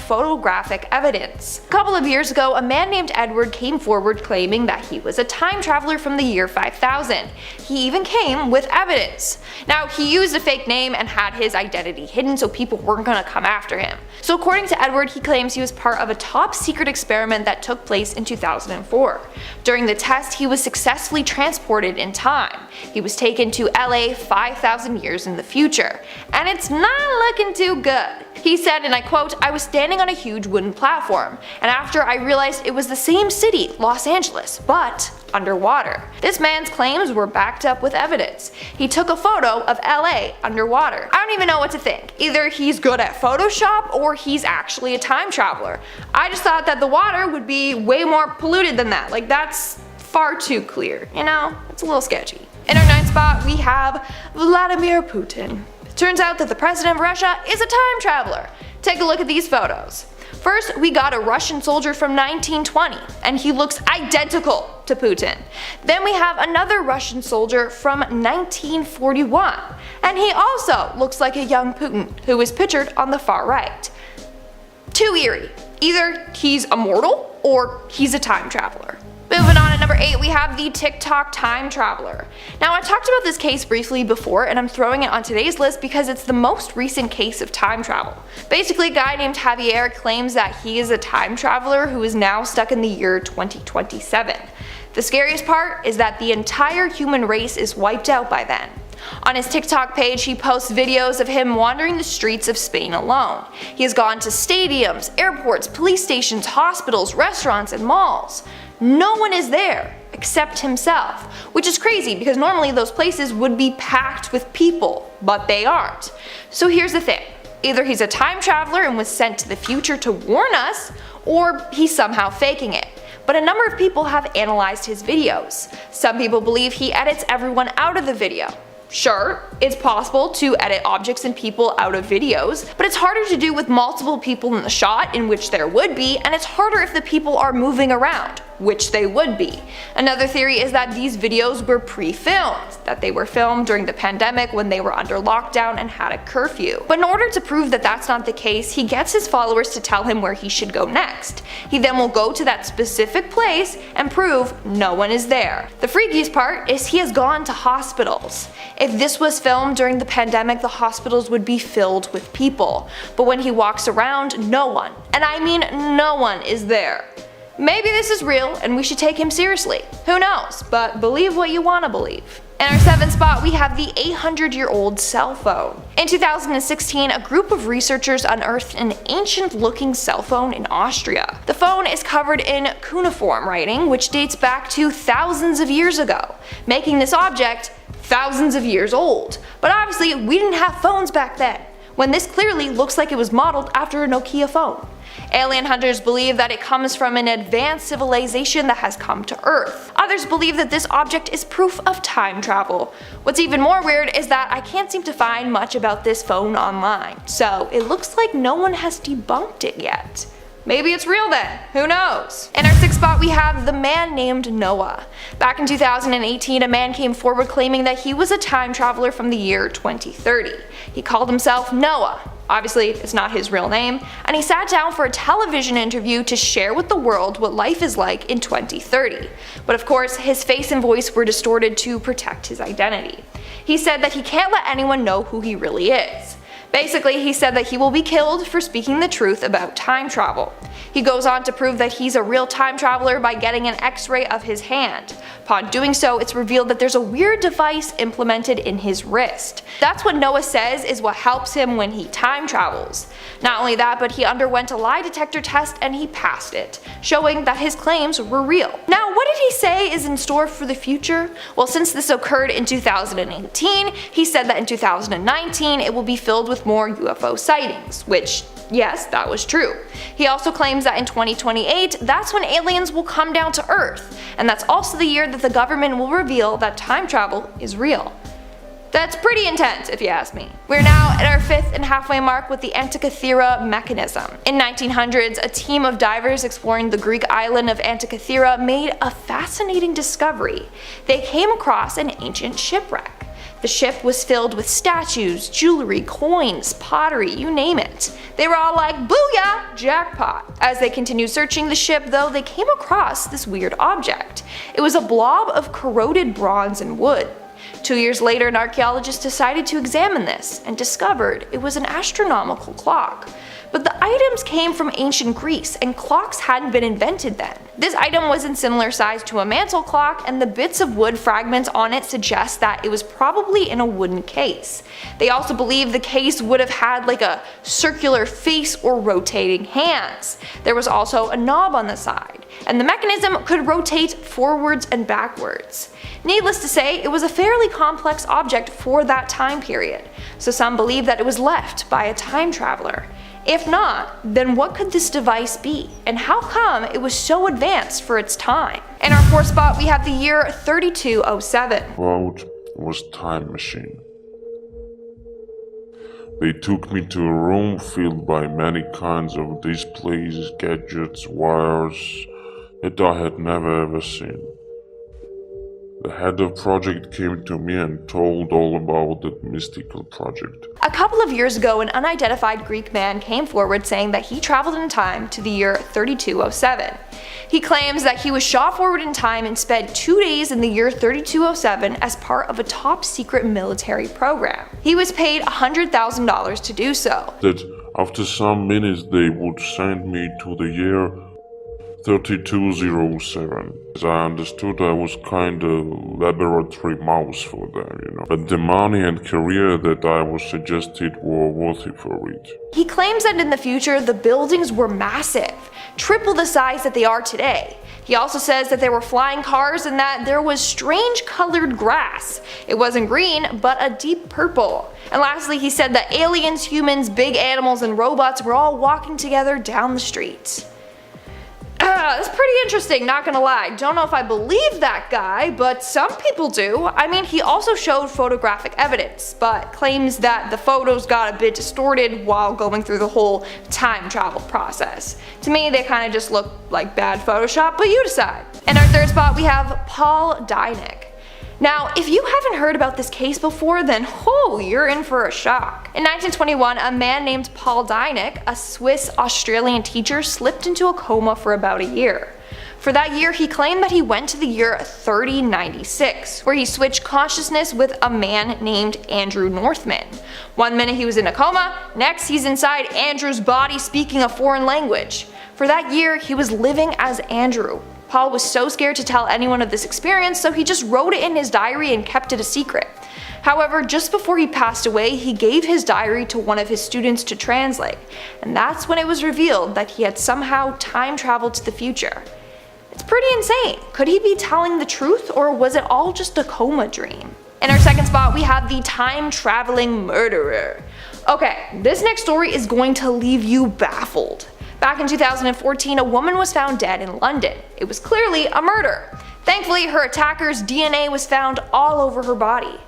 photographic evidence. A couple of years ago, a man named Edward came forward claiming that he was a time traveler from the year 5000. He even came with evidence. Now, he used a fake name and had his identity hidden so people weren't gonna come after him. So according to Edward, he claims he was part of a top secret experiment that took place in 2004. During the test, he was successfully transported in time. He was taken to LA 5,000 years in the future, and it's not looking too good. He said, and I quote, "I was standing on a huge wooden platform, and after I realized it was the same city, Los Angeles, but underwater." This man's claims were backed up with evidence. He took a photo of LA underwater. I don't even know what to think. Either he's good at Photoshop or he's actually a time traveler. I just thought that the water would be way more polluted than that. Like, that's far too clear, you know? It's a little sketchy. In our 9th spot, we have Vladimir Putin. Turns out that the president of Russia is a time traveler. Take a look at these photos. First, we got a Russian soldier from 1920, and he looks identical to Putin. Then we have another Russian soldier from 1941, and he also looks like a young Putin, who is pictured on the far right. Too eerie. Either he's immortal, or he's a time traveler. Moving on, at number 8, we have the TikTok time traveler. Now, I talked about this case briefly before, and I'm throwing it on today's list because it's the most recent case of time travel. Basically, a guy named Javier claims that he is a time traveler who is now stuck in the year 2027. The scariest part is that the entire human race is wiped out by then. On his TikTok page, he posts videos of him wandering the streets of Spain alone. He has gone to stadiums, airports, police stations, hospitals, restaurants, and malls. No one is there except himself, which is crazy because normally those places would be packed with people, but they aren't. So here's the thing. Either he's a time traveler and was sent to the future to warn us, or he's somehow faking it. But a number of people have analyzed his videos. Some people believe he edits everyone out of the video. Sure, it's possible to edit objects and people out of videos, but it's harder to do with multiple people in the shot, in which there would be, and it's harder if the people are moving around, which they would be. Another theory is that these videos were pre-filmed, that they were filmed during the pandemic when they were under lockdown and had a curfew. But in order to prove that that's not the case, he gets his followers to tell him where he should go next. He then will go to that specific place and prove no one is there. The freakiest part is he has gone to hospitals. If this was filmed during the pandemic, the hospitals would be filled with people. But when he walks around, no one, and I mean no one, is there. Maybe this is real and we should take him seriously. Who knows, but believe what you want to believe. In our 7th spot, we have the 800-year-old cell phone. In 2016, a group of researchers unearthed an ancient-looking cell phone in Austria. The phone is covered in cuneiform writing, which dates back to thousands of years ago, making this object thousands of years old. But obviously, we didn't have phones back then, when this clearly looks like it was modeled after a Nokia phone. Alien hunters believe that it comes from an advanced civilization that has come to Earth. Others believe that this object is proof of time travel. What's even more weird is that I can't seem to find much about this phone online, so it looks like no one has debunked it yet. Maybe it's real then, who knows? In our 6th spot, we have the man named Noah. Back in 2018, a man came forward claiming that he was a time traveler from the year 2030. He called himself Noah. Obviously, it's not his real name, and he sat down for a television interview to share with the world what life is like in 2030. But of course, his face and voice were distorted to protect his identity. He said that he can't let anyone know who he really is. Basically, he said that he will be killed for speaking the truth about time travel. He goes on to prove that he's a real time traveler by getting an x-ray of his hand. Upon doing so, it's revealed that there's a weird device implemented in his wrist. That's what Noah says is what helps him when he time travels. Not only that, but he underwent a lie detector test and he passed it, showing that his claims were real. Now, what did he say is in store for the future? Well, since this occurred in 2018, he said that in 2019 it will be filled with more UFO sightings, which, yes, that was true. He also claims that in 2028, that's when aliens will come down to Earth, and that's also the year that the government will reveal that time travel is real. That's pretty intense if you ask me. We're now at our 5th and halfway mark with the Antikythera mechanism. In 1900s, a team of divers exploring the Greek island of Antikythera made a fascinating discovery. They came across an ancient shipwreck. The ship was filled with statues, jewelry, coins, pottery, you name it. They were all like, booyah, jackpot. As they continued searching the ship though, they came across this weird object. It was a blob of corroded bronze and wood. 2 years later, an archaeologist decided to examine this and discovered it was an astronomical clock. But the items came from ancient Greece and clocks hadn't been invented then. This item was in similar size to a mantle clock, and the bits of wood fragments on it suggest that it was probably in a wooden case. They also believe the case would have had like a circular face or rotating hands. There was also a knob on the side, and the mechanism could rotate forwards and backwards. Needless to say, it was a fairly complex object for that time period, so some believe that it was left by a time traveler. If not, then what could this device be, and how come it was so advanced for its time? In our fourth spot, we have the year 3207. Quote was time machine. They took me to a room filled by many kinds of displays, gadgets, wires that I had never ever seen. The head of project came to me and told all about that mystical project. A couple of years ago, an unidentified Greek man came forward saying that he traveled in time to the year 3207. He claims that he was shot forward in time and spent 2 days in the year 3207 as part of a top secret military program. He was paid $100,000 to do so. That after some minutes they would send me to the year 3207. As I understood, I was kinda laboratory mouse for them, But the money and career that I was suggested were worthy for it. He claims that in the future, the buildings were massive, triple the size that they are today. He also says that there were flying cars and that there was strange colored grass. It wasn't green, but a deep purple. And lastly, he said that aliens, humans, big animals, and robots were all walking together down the street. That's pretty interesting, not gonna lie. Don't know if I believe that guy, but some people do. I mean, he also showed photographic evidence, but claims that the photos got a bit distorted while going through the whole time travel process. To me, they kind of just look like bad Photoshop, but you decide. In our third spot, we have Paul Dinick. Now, if you haven't heard about this case before, then you're in for a shock. In 1921, a man named Paul Dinick, a Swiss-Australian teacher, slipped into a coma for about a year. For that year, he claimed that he went to the year 3096, where he switched consciousness with a man named Andrew Northman. One minute he was in a coma, next he's inside Andrew's body speaking a foreign language. For that year, he was living as Andrew. Paul was so scared to tell anyone of this experience, so he just wrote it in his diary and kept it a secret. However, just before he passed away, he gave his diary to one of his students to translate, and that's when it was revealed that he had somehow time traveled to the future. It's pretty insane. Could he be telling the truth, or was it all just a coma dream? In our second spot, we have the time-traveling murderer. Okay, this next story is going to leave you baffled. Back in 2014, a woman was found dead in London. It was clearly a murder. Thankfully, her attacker's DNA was found all over her body.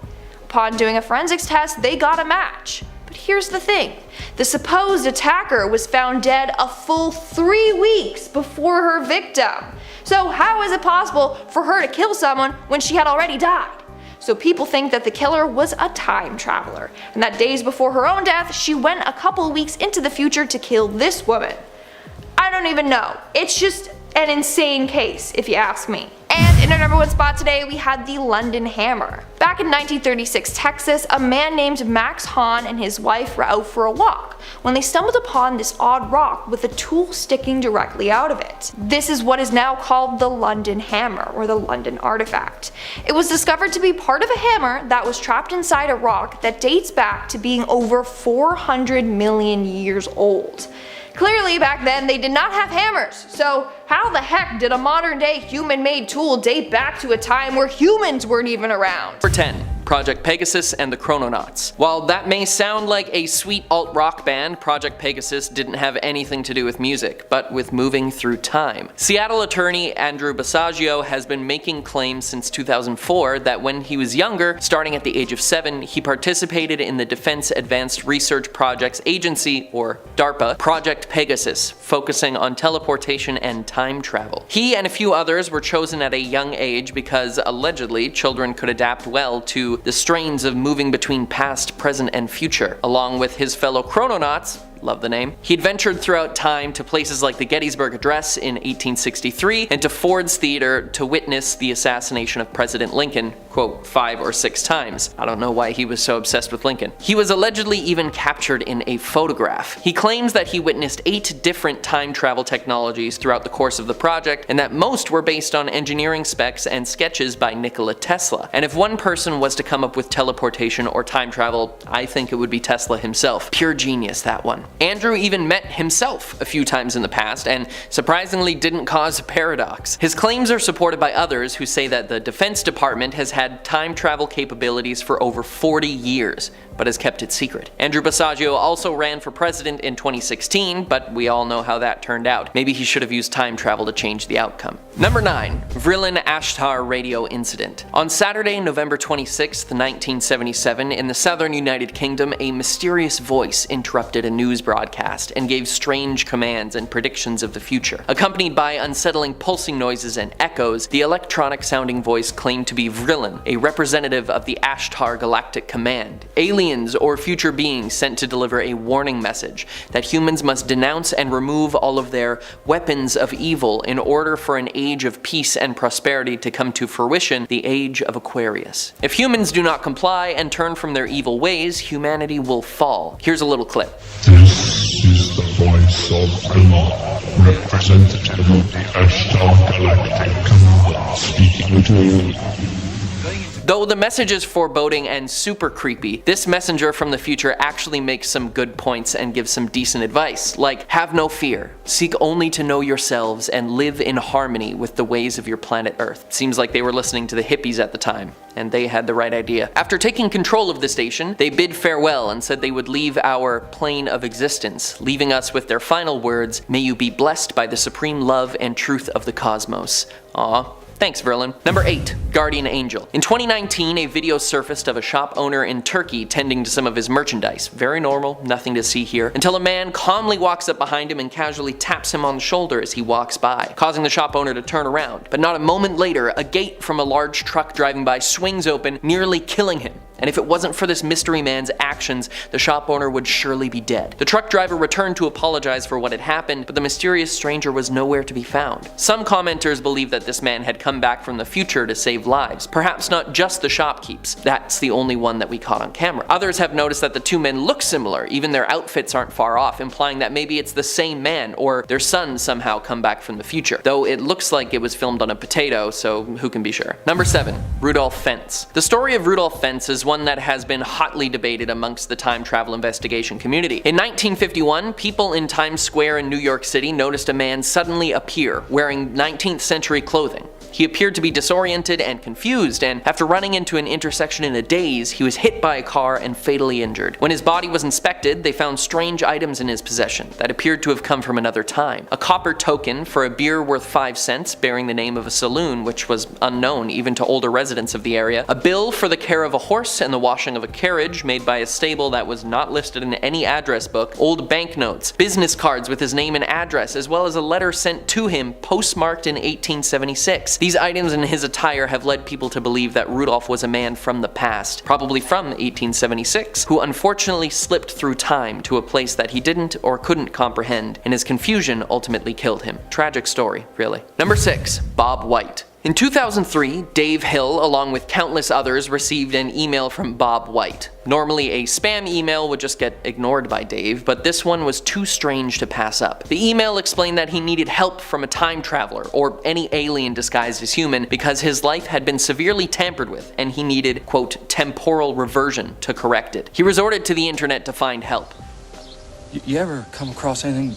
Upon doing a forensics test, they got a match. But here's the thing, the supposed attacker was found dead a full 3 weeks before her victim. So how is it possible for her to kill someone when she had already died? So people think that the killer was a time traveler, and that days before her own death, she went a couple weeks into the future to kill this woman. I don't even know. It's just an insane case, if you ask me. And in our number 1 spot today, we had the London Hammer. Back in 1936 Texas, a man named Max Hahn and his wife were out for a walk when they stumbled upon this odd rock with a tool sticking directly out of it. This is what is now called the London Hammer, or the London Artifact. It was discovered to be part of a hammer that was trapped inside a rock that dates back to being over 400 million years old. Clearly back then they did not have hammers, so how the heck did a modern day human-made tool date back to a time where humans weren't even around? Number 10. Project Pegasus and the Chrononauts. While that may sound like a sweet alt-rock band, Project Pegasus didn't have anything to do with music, but with moving through time. Seattle attorney Andrew Basiago has been making claims since 2004 that when he was younger, starting at the age of 7, he participated in the Defense Advanced Research Projects Agency, or DARPA, Project Pegasus, focusing on teleportation and time travel. He and a few others were chosen at a young age because allegedly children could adapt well to the strains of moving between past, present, and future. Along with his fellow chrononauts, love the name, he'd ventured throughout time to places like the Gettysburg Address in 1863 and to Ford's Theater to witness the assassination of President Lincoln, quote, 5 or 6 times. I don't know why he was so obsessed with Lincoln. He was allegedly even captured in a photograph. He claims that he witnessed 8 different time travel technologies throughout the course of the project, and that most were based on engineering specs and sketches by Nikola Tesla. And if one person was to come up with teleportation or time travel, I think it would be Tesla himself. Pure genius, that one. Andrew even met himself a few times in the past, and surprisingly didn't cause a paradox. His claims are supported by others who say that the Defense Department has had time travel capabilities for over 40 years, but has kept it secret. Andrew Basiago also ran for president in 2016, but we all know how that turned out. Maybe he should have used time travel to change the outcome. Number 9. Vrillin-Ashtar Radio Incident. On Saturday, November 26, 1977, in the southern United Kingdom, a mysterious voice interrupted a news broadcast and gave strange commands and predictions of the future. Accompanied by unsettling pulsing noises and echoes, the electronic-sounding voice claimed to be Vrillin, a representative of the Ashtar Galactic Command. Aliens or future beings sent to deliver a warning message that humans must denounce and remove all of their weapons of evil in order for an age of peace and prosperity to come to fruition, the age of Aquarius. If humans do not comply and turn from their evil ways, humanity will fall. Here's a little clip. This is the voice of Allah, representative of the Ashtar Galactic Command, speaking to you. Though the message is foreboding and super creepy, this messenger from the future actually makes some good points and gives some decent advice, like, have no fear, seek only to know yourselves and live in harmony with the ways of your planet Earth. Seems like they were listening to the hippies at the time, and they had the right idea. After taking control of the station, they bid farewell and said they would leave our plane of existence, leaving us with their final words, "May you be blessed by the supreme love and truth of the cosmos." Aww. Thanks, Vrillin. Number 8. Guardian Angel. In 2019, a video surfaced of a shop owner in Turkey tending to some of his merchandise. Very normal, nothing to see here, until a man calmly walks up behind him and casually taps him on the shoulder as he walks by, causing the shop owner to turn around. But not a moment later, a gate from a large truck driving by swings open, nearly killing him. And if it wasn't for this mystery man's actions, the shop owner would surely be dead. The truck driver returned to apologize for what had happened, but the mysterious stranger was nowhere to be found. Some commenters believe that this man had come back from the future to save lives, perhaps not just the shopkeep's. That's the only one that we caught on camera. Others have noticed that the two men look similar, even their outfits aren't far off, implying that maybe it's the same man, or their son somehow come back from the future. Though it looks like it was filmed on a potato, so who can be sure. Number 7. Rudolph Fentz. The story of Rudolph Fentz is one that has been hotly debated amongst the time travel investigation community. In 1951, people in Times Square in New York City noticed a man suddenly appear wearing 19th century clothing. He appeared to be disoriented and confused, and after running into an intersection in a daze, he was hit by a car and fatally injured. When his body was inspected, they found strange items in his possession that appeared to have come from another time. A copper token for a beer worth 5 cents bearing the name of a saloon which was unknown even to older residents of the area, a bill for the care of a horse and the washing of a carriage made by a stable that was not listed in any address book, old banknotes, business cards with his name and address, as well as a letter sent to him postmarked in 1876. These items in his attire have led people to believe that Rudolph was a man from the past, probably from 1876, who unfortunately slipped through time to a place that he didn't or couldn't comprehend, and his confusion ultimately killed him. Tragic story, really. Number 6. Bob White. In 2003, Dave Hill, along with countless others, received an email from Bob White. Normally, a spam email would just get ignored by Dave, but this one was too strange to pass up. The email explained that he needed help from a time traveler, or any alien disguised as human, because his life had been severely tampered with, and he needed, quote, temporal reversion to correct it. He resorted to the internet to find help. You ever come across anything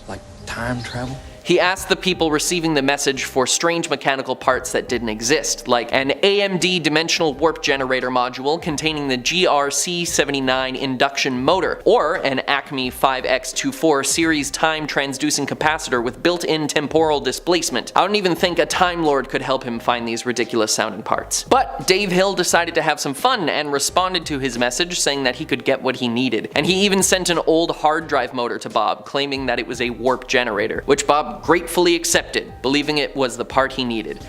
like time travel? He asked the people receiving the message for strange mechanical parts that didn't exist, like an AMD dimensional warp generator module containing the GRC79 induction motor, or an Acme 5X24 series time transducing capacitor with built-in temporal displacement. I don't even think a Time Lord could help him find these ridiculous sounding parts. But Dave Hill decided to have some fun and responded to his message saying that he could get what he needed. And he even sent an old hard drive motor to Bob, claiming that it was a warp generator, which Bob gratefully accepted, believing it was the part he needed.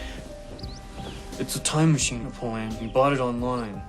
It's a time machine, Napoleon. You bought it online.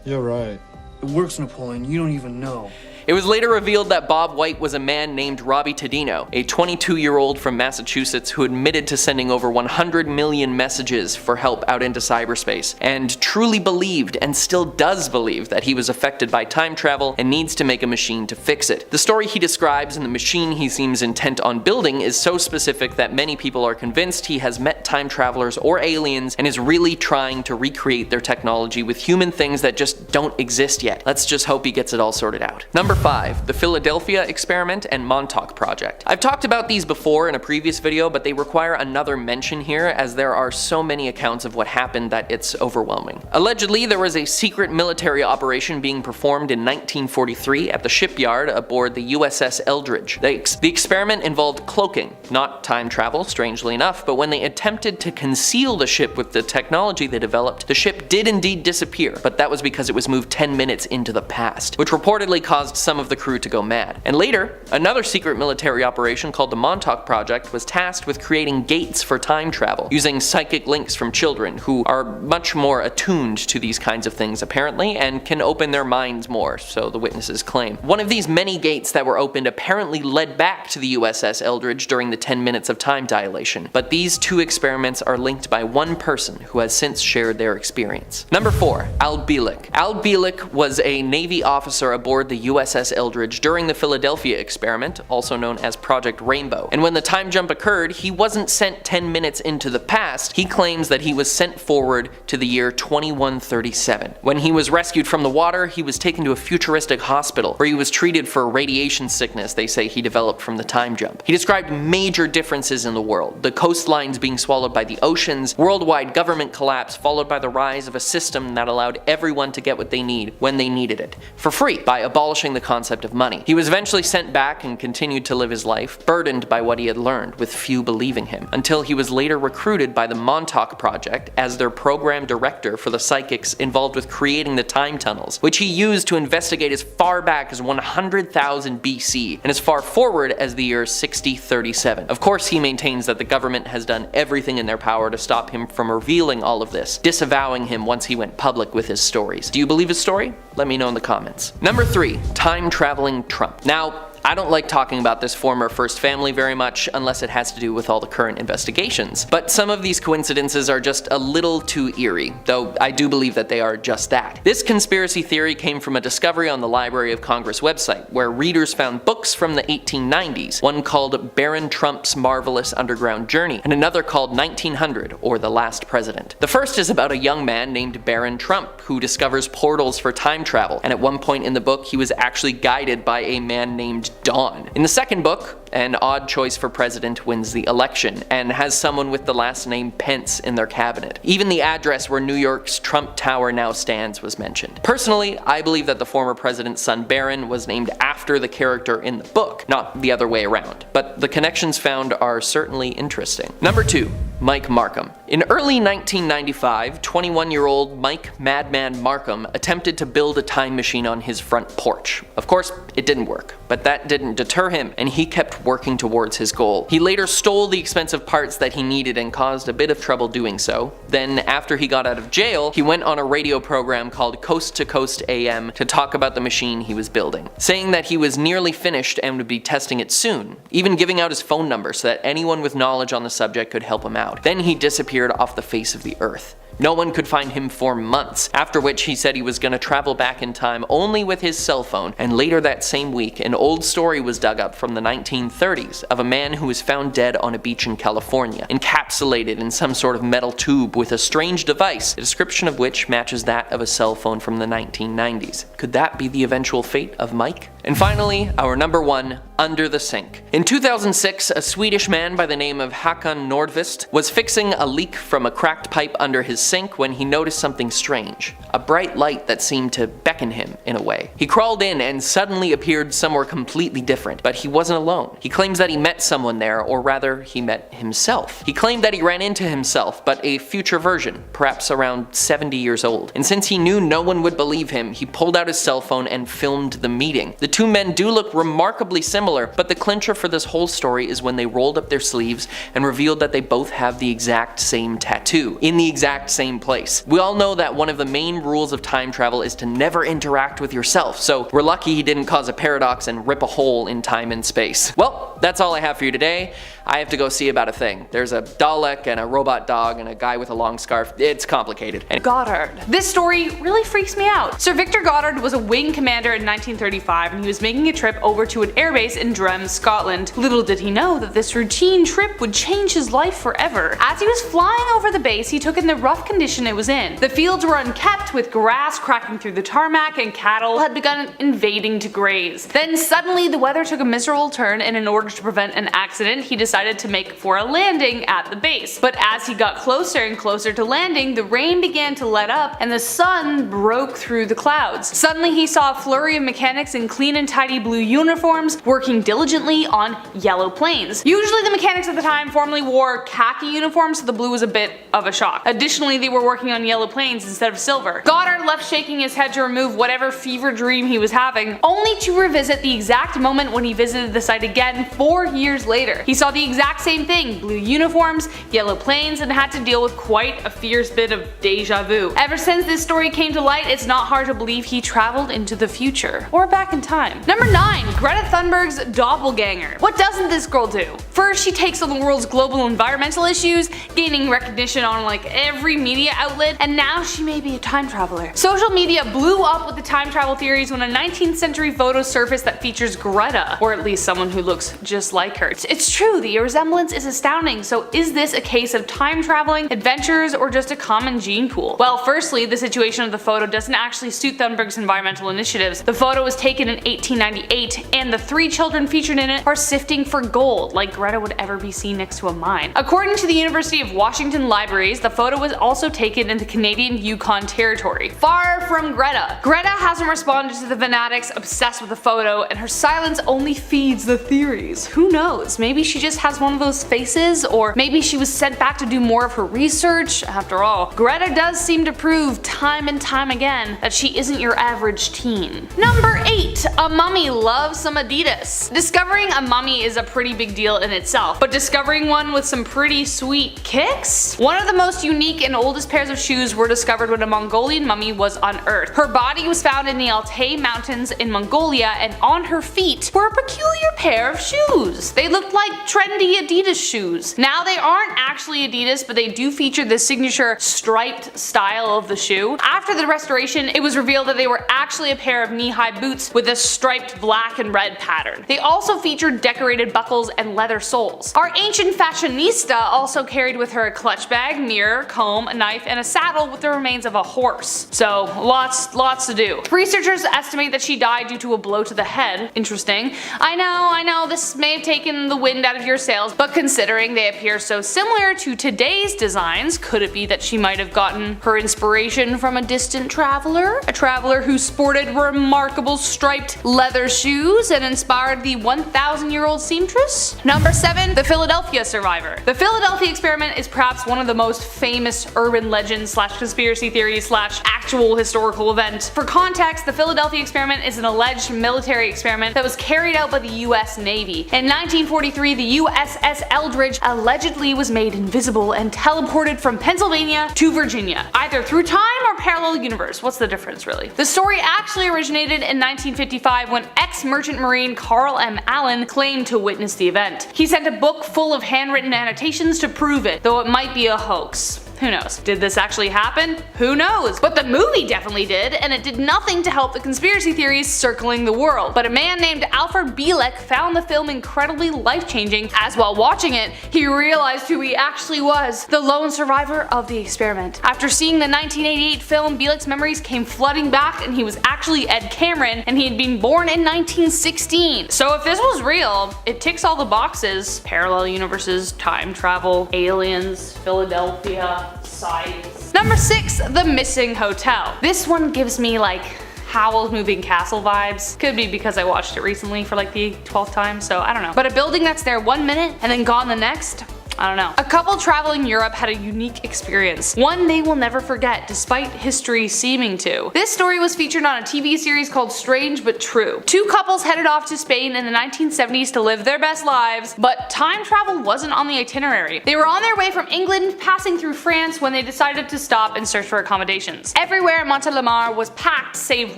You're right. It works, Napoleon. You don't even know. It was later revealed that Bob White was a man named Robbie Tadino, a 22-year-old from Massachusetts who admitted to sending over 100 million messages for help out into cyberspace, and truly believed, and still does believe, that he was affected by time travel and needs to make a machine to fix it. The story he describes and the machine he seems intent on building is so specific that many people are convinced he has met time travelers or aliens and is really trying to recreate their technology with human things that just don't exist yet. Let's just hope he gets it all sorted out. Number 5. The Philadelphia Experiment and Montauk Project. I've talked about these before in a previous video, but they require another mention here as there are so many accounts of what happened that it's overwhelming. Allegedly, there was a secret military operation being performed in 1943 at the shipyard aboard the USS Eldridge. The experiment involved cloaking, not time travel, strangely enough, but when they attempted to conceal the ship with the technology they developed, the ship did indeed disappear, but that was because it was moved 10 minutes into the past, which reportedly caused some of the crew to go mad. And later, another secret military operation called the Montauk Project was tasked with creating gates for time travel, using psychic links from children who are much more attuned to these kinds of things apparently, and can open their minds more, so the witnesses claim. One of these many gates that were opened apparently led back to the USS Eldridge during the 10 minutes of time dilation, but these two experiments are linked by one person who has since shared their experience. Number 4. Al Bielek. Al Bielek was a Navy officer aboard the USS Eldridge during the Philadelphia experiment, also known as Project Rainbow. And when the time jump occurred, he wasn't sent 10 minutes into the past. He claims that he was sent forward to the year 2137. When he was rescued from the water, he was taken to a futuristic hospital where he was treated for radiation sickness they say he developed from the time jump. He described major differences in the world, the coastlines being swallowed by the oceans, worldwide government collapse followed by the rise of a system that allowed everyone to get what they need when they needed it, for free, by abolishing the concept of money. He was eventually sent back and continued to live his life, burdened by what he had learned, with few believing him, until he was later recruited by the Montauk Project as their program director for the psychics involved with creating the time tunnels, which he used to investigate as far back as 100,000 BC and as far forward as the year 6037. Of course, he maintains that the government has done everything in their power to stop him from revealing all of this, disavowing him once he went public with his stories. Do you believe his story? Let me know in the comments. Number 3. Time-Traveling Trump. Now, I don't like talking about this former first family very much unless it has to do with all the current investigations, but some of these coincidences are just a little too eerie, though I do believe that they are just that. This conspiracy theory came from a discovery on the Library of Congress website, where readers found books from the 1890s, one called Baron Trump's Marvelous Underground Journey, and another called 1900, or The Last President. The first is about a young man named Baron Trump, who discovers portals for time travel, and at one point in the book he was actually guided by a man named Dawn. In the second book, an odd choice for president wins the election, and has someone with the last name Pence in their cabinet. Even the address where New York's Trump Tower now stands was mentioned. Personally, I believe that the former president's son Barron was named after the character in the book, not the other way around, but the connections found are certainly interesting. Number 2. Mike Markham. In early 1995, 21-year-old Mike Madman Markham attempted to build a time machine on his front porch. Of course, it didn't work, but that didn't deter him, and he kept working towards his goal. He later stole the expensive parts that he needed and caused a bit of trouble doing so. Then, after he got out of jail, he went on a radio program called Coast to Coast AM to talk about the machine he was building, saying that he was nearly finished and would be testing it soon, even giving out his phone number so that anyone with knowledge on the subject could help him out. Then he disappeared off the face of the earth. No one could find him for months, after which he said he was going to travel back in time only with his cell phone, and later that same week an old story was dug up from the 1930s of a man who was found dead on a beach in California, encapsulated in some sort of metal tube with a strange device, the description of which matches that of a cell phone from the 1990s. Could that be the eventual fate of Mike? And finally, our number 1, under the sink. In 2006, a Swedish man by the name of Håkan Nordqvist was fixing a leak from a cracked pipe under his sink when he noticed something strange. A bright light that seemed to beckon him in a way. He crawled in and suddenly appeared somewhere completely different, but he wasn't alone. He claims that he met someone there, or rather, he met himself. He claimed that he ran into himself, but a future version, perhaps around 70 years old. And since he knew no one would believe him, he pulled out his cell phone and filmed the meeting. The two men do look remarkably similar, but the clincher for this whole story is when they rolled up their sleeves and revealed that they both have the exact same tattoo, in the exact same place. We all know that one of the main rules of time travel is to never interact with yourself, so we're lucky he didn't cause a paradox and rip a hole in time and space. Well, that's all I have for you today. I have to go see about a thing. There's a Dalek and a robot dog and a guy with a long scarf. It's complicated. Goddard. This story really freaks me out. Sir Victor Goddard was a wing commander in 1935 and he was making a trip over to an airbase in Drem, Scotland. Little did he know that this routine trip would change his life forever. As he was flying over the base, he took in the rough condition it was in. The fields were unkept with grass cracking through the tarmac and cattle had begun invading to graze. Then suddenly the weather took a miserable turn and in order to prevent an accident, he decided to make for a landing at the base. But as he got closer and closer to landing, the rain began to let up and the sun broke through the clouds. Suddenly he saw a flurry of mechanics in clean and tidy blue uniforms working diligently on yellow planes. Usually the mechanics at the time formerly wore khaki uniforms, so the blue was a bit of a shock. Additionally, they were working on yellow planes instead of silver. Goddard left shaking his head to remove whatever fever dream he was having, only to revisit the exact moment when he visited the site again 4 years later. He saw the exact same thing, blue uniforms, yellow planes, and had to deal with quite a fierce bit of deja vu. Ever since this story came to light, it's not hard to believe he traveled into the future. Or back in time. Number 9. Greta Thunberg's doppelganger. What doesn't this girl do? First, she takes on the world's global environmental issues, gaining recognition on like every media outlet, and now she may be a time traveler. Social media blew up with the time travel theories when a 19th century photo surfaced that features Greta, or at least someone who looks just like her. It's true, the resemblance is astounding, so is this a case of time traveling, adventures, or just a common gene pool? Well, firstly, the situation of the photo doesn't actually suit Thunberg's environmental initiatives. The photo was taken in 1898, and the 3 children featured in it are sifting for gold, like Greta would ever be seen next to a mine. According to the University of Washington Libraries, the photo was also taken in the Canadian Yukon Territory, far from Greta. Greta hasn't responded to the fanatics obsessed with the photo, and her silence only feeds the theories. Who knows? Maybe she just has one of those faces, or maybe she was sent back to do more of her research. After all, Greta does seem to prove time and time again that she isn't your average teen. Number 8. A mummy loves some Adidas. Discovering a mummy is a pretty big deal in itself, but discovering one with some pretty sweet kicks? One of the most unique and oldest pairs of shoes were discovered when a Mongolian mummy was unearthed. Her body was found in the Altai Mountains in Mongolia, and on her feet were a peculiar pair of shoes. They looked like trendy Adidas shoes. Now they aren't actually Adidas, but they do feature the signature striped style of the shoe. After the restoration, it was revealed that they were actually a pair of knee-high boots with a striped black and red pattern. They also featured decorated buckles and leather soles. Our ancient fashionista also carried with her a clutch bag, mirror, comb, a knife, and a saddle with the remains of a horse. So lots to do. Researchers estimate that she died due to a blow to the head. Interesting. I know, this may have taken the wind out of your sails, but considering they appear so similar to today's designs, could it be that she might have gotten her inspiration from a distant traveler? A traveler who sported remarkable striped leather shoes and inspired the 1,000-year-old seamstress? Number 7. The Philadelphia Survivor. The Philadelphia experiment is perhaps one of the most famous urban legends slash conspiracy theories slash actual historical event. For context, the Philadelphia experiment is an alleged military experiment that was carried out by the US Navy. In 1943, the USS Eldridge allegedly was made invisible and teleported from Pennsylvania to Virginia, either through time or parallel universe. What's the difference really? The story actually originated in 1955 when ex-merchant marine Carl M. Allen claimed to witness the event. He sent a book full of handwritten annotations to prove it, though it might be a hoax. Who knows? Did this actually happen? Who knows? But the movie definitely did, and it did nothing to help the conspiracy theories circling the world. But a man named Alfred Bielek found the film incredibly life-changing, as while watching it, he realized who he actually was, the lone survivor of the experiment. After seeing the 1988 film, Bielek's memories came flooding back, and he was actually Ed Cameron, and he had been born in 1916. So if this was real, it ticks all the boxes. Parallel universes, time travel, aliens, Philadelphia, science. Number 6, the missing hotel. This one gives me like Howl's Moving Castle vibes. Could be because I watched it recently for like the 12th time, so I don't know. But a building that's there 1 minute and then gone the next? I don't know. A couple traveling Europe had a unique experience, one they will never forget despite history seeming to. This story was featured on a TV series called Strange But True. Two couples headed off to Spain in the 1970s to live their best lives, but time travel wasn't on the itinerary. They were on their way from England, passing through France when they decided to stop and search for accommodations. Everywhere in Montélimar was packed save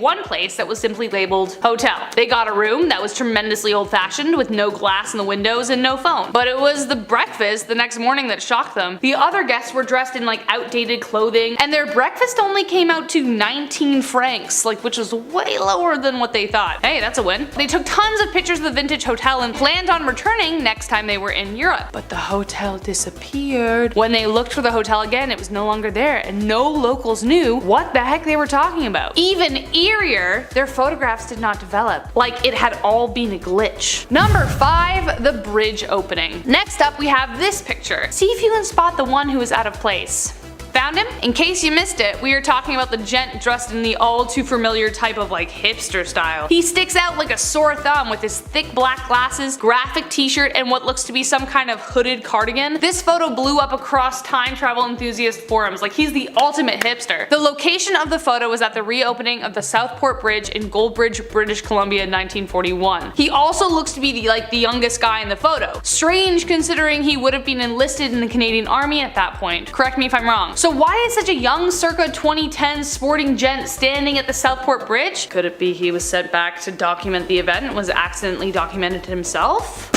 one place that was simply labeled hotel. They got a room that was tremendously old-fashioned with no glass in the windows and no phone. But it was the breakfast the next morning that shocked them. The other guests were dressed in like outdated clothing, and their breakfast only came out to 19 francs, like, which was way lower than what they thought. Hey, that's a win. They took tons of pictures of the vintage hotel and planned on returning next time they were in Europe. But the hotel disappeared. When they looked for the hotel again, it was no longer there, and no locals knew what the heck they were talking about. Even eerier, their photographs did not develop, like it had all been a glitch. Number 5, the bridge opening. Next up, we have this picture. See if you can spot the one who is out of place. Found him? In case you missed it, we are talking about the gent dressed in the all too familiar type of like hipster style. He sticks out like a sore thumb with his thick black glasses, graphic t-shirt, and what looks to be some kind of hooded cardigan. This photo blew up across time travel enthusiast forums, like he's the ultimate hipster. The location of the photo was at the reopening of the Southport Bridge in Goldbridge, British Columbia in 1941. He also looks to be the youngest guy in the photo. Strange considering he would have been enlisted in the Canadian Army at that point. Correct me if I'm wrong. So why is such a young circa 2010 sporting gent standing at the Southport Bridge? Could it be he was sent back to document the event and was accidentally documented himself?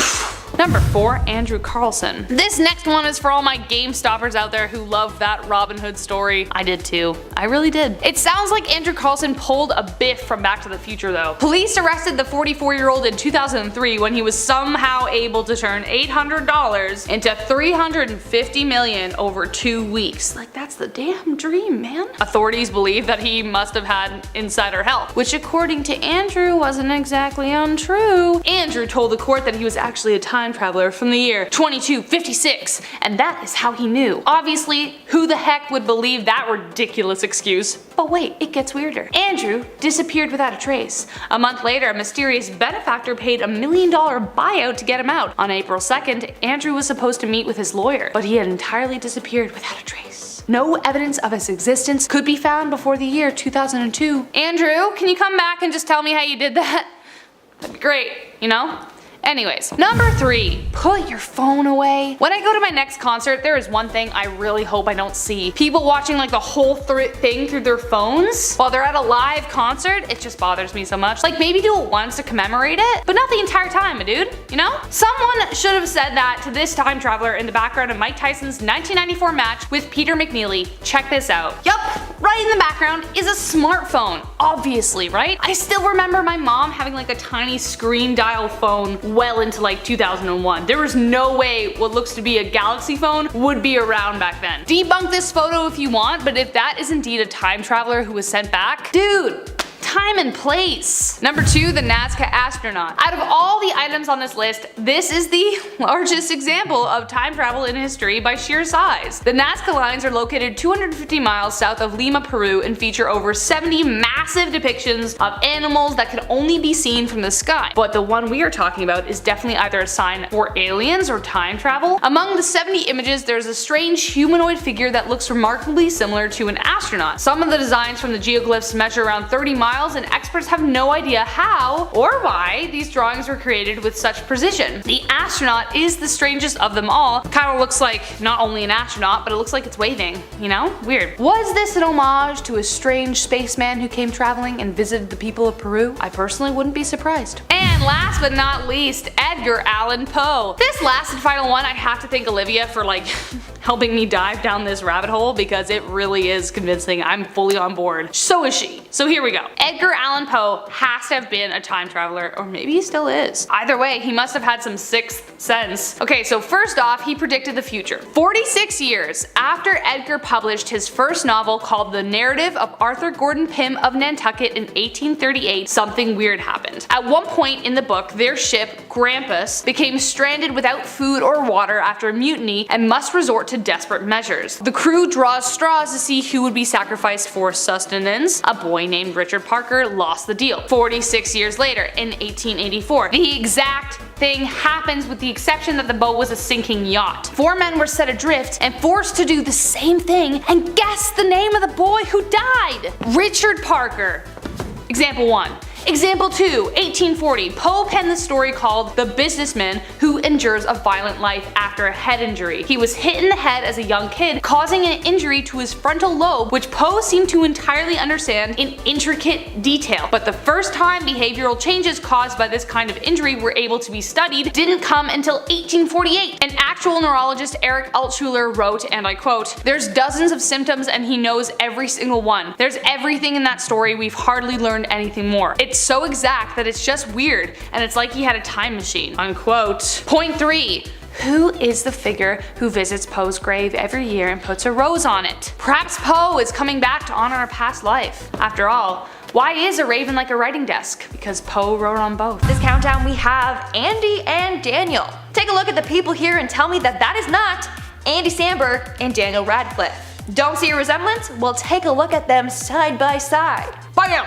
Number 4, Andrew Carlson. This next one is for all my Game Stoppers out there who love that Robin Hood story. I did too. I really did. It sounds like Andrew Carlson pulled a Biff from Back to the Future though. Police arrested the 44-year-old in 2003 when he was somehow able to turn $800 into $350 million over 2 weeks. Like, that's the damn dream, man. Authorities believe that he must have had insider help, which according to Andrew wasn't exactly untrue. Andrew told the court that he was actually a time traveler from the year 2256, and that is how he knew. Obviously, who the heck would believe that ridiculous excuse? But wait, it gets weirder. Andrew disappeared without a trace. A month later, a mysterious benefactor paid $1 million buyout to get him out. On April 2nd, Andrew was supposed to meet with his lawyer, but he had entirely disappeared without a trace. No evidence of his existence could be found before the year 2002. Andrew, can you come back and just tell me how you did that? That'd be great, you know? Anyways, number 3, put your phone away. When I go to my next concert, there is one thing I really hope I don't see. People watching like the whole thing through their phones while they're at a live concert. It just bothers me so much. Like, maybe do it once to commemorate it, but not the entire time, my dude, you know? Someone should have said that to this time traveler in the background of Mike Tyson's 1994 match with Peter McNeely. Check this out. Yup, right in the background is a smartphone. Obviously, right? I still remember my mom having like a tiny screen dial phone well into like 2001. There was no way what looks to be a Galaxy phone would be around back then. Debunk this photo if you want, but if that is indeed a time traveler who was sent back, dude, time and place. Number 2, the Nazca astronaut. Out of all the items on this list, this is the largest example of time travel in history by sheer size. The Nazca lines are located 250 miles south of Lima, Peru, and feature over 70 massive depictions of animals that can only be seen from the sky. But the one we are talking about is definitely either a sign for aliens or time travel. Among the 70 images, there's a strange humanoid figure that looks remarkably similar to an astronaut. Some of the designs from the geoglyphs measure around 30 miles, and experts have no idea how or why these drawings were created with such precision. The astronaut is the strangest of them all. It kind of looks like not only an astronaut, but it looks like it's waving, you know? Weird. Was this an homage to a strange spaceman who came traveling and visited the people of Peru? I personally wouldn't be surprised. And last but not least, Edgar Allan Poe. This last and final one, I have to thank Olivia for like helping me dive down this rabbit hole because it really is convincing. I'm fully on board. So is she. So here we go. Edgar Allan Poe has to have been a time traveler, or maybe he still is. Either way, he must have had some sixth sense. Okay, so first off, he predicted the future. 46 years after Edgar published his first novel called The Narrative of Arthur Gordon Pym of Nantucket in 1838, something weird happened. At one point in the book, their ship, Grampus, became stranded without food or water after a mutiny and must resort to desperate measures. The crew draws straws to see who would be sacrificed for sustenance. A boy named Richard Parker lost the deal. 46 years later, in 1884, the exact thing happens with the exception that the boat was a sinking yacht. 4 men were set adrift and forced to do the same thing, and guess the name of the boy who died! Richard Parker. Example 1. Example 2, 1840, Poe penned the story called The Businessman Who Endures a Violent Life After a Head Injury. He was hit in the head as a young kid, causing an injury to his frontal lobe, which Poe seemed to entirely understand in intricate detail. But the first time behavioral changes caused by this kind of injury were able to be studied didn't come until 1848. An actual neurologist, Eric Altshuler, wrote, and I quote, "There's dozens of symptoms and he knows every single one. There's everything in that story, we've hardly learned anything more. It's so exact that it's just weird, and it's like he had a time machine." Unquote. Point 3. Who is the figure who visits Poe's grave every year and puts a rose on it? Perhaps Poe is coming back to honor a past life. After all, why is a raven like a writing desk? Because Poe wrote on both. This countdown we have Andy and Daniel. Take a look at the people here and tell me that that is not Andy Samberg and Daniel Radcliffe. Don't see a resemblance? Well, take a look at them side by side. Bam!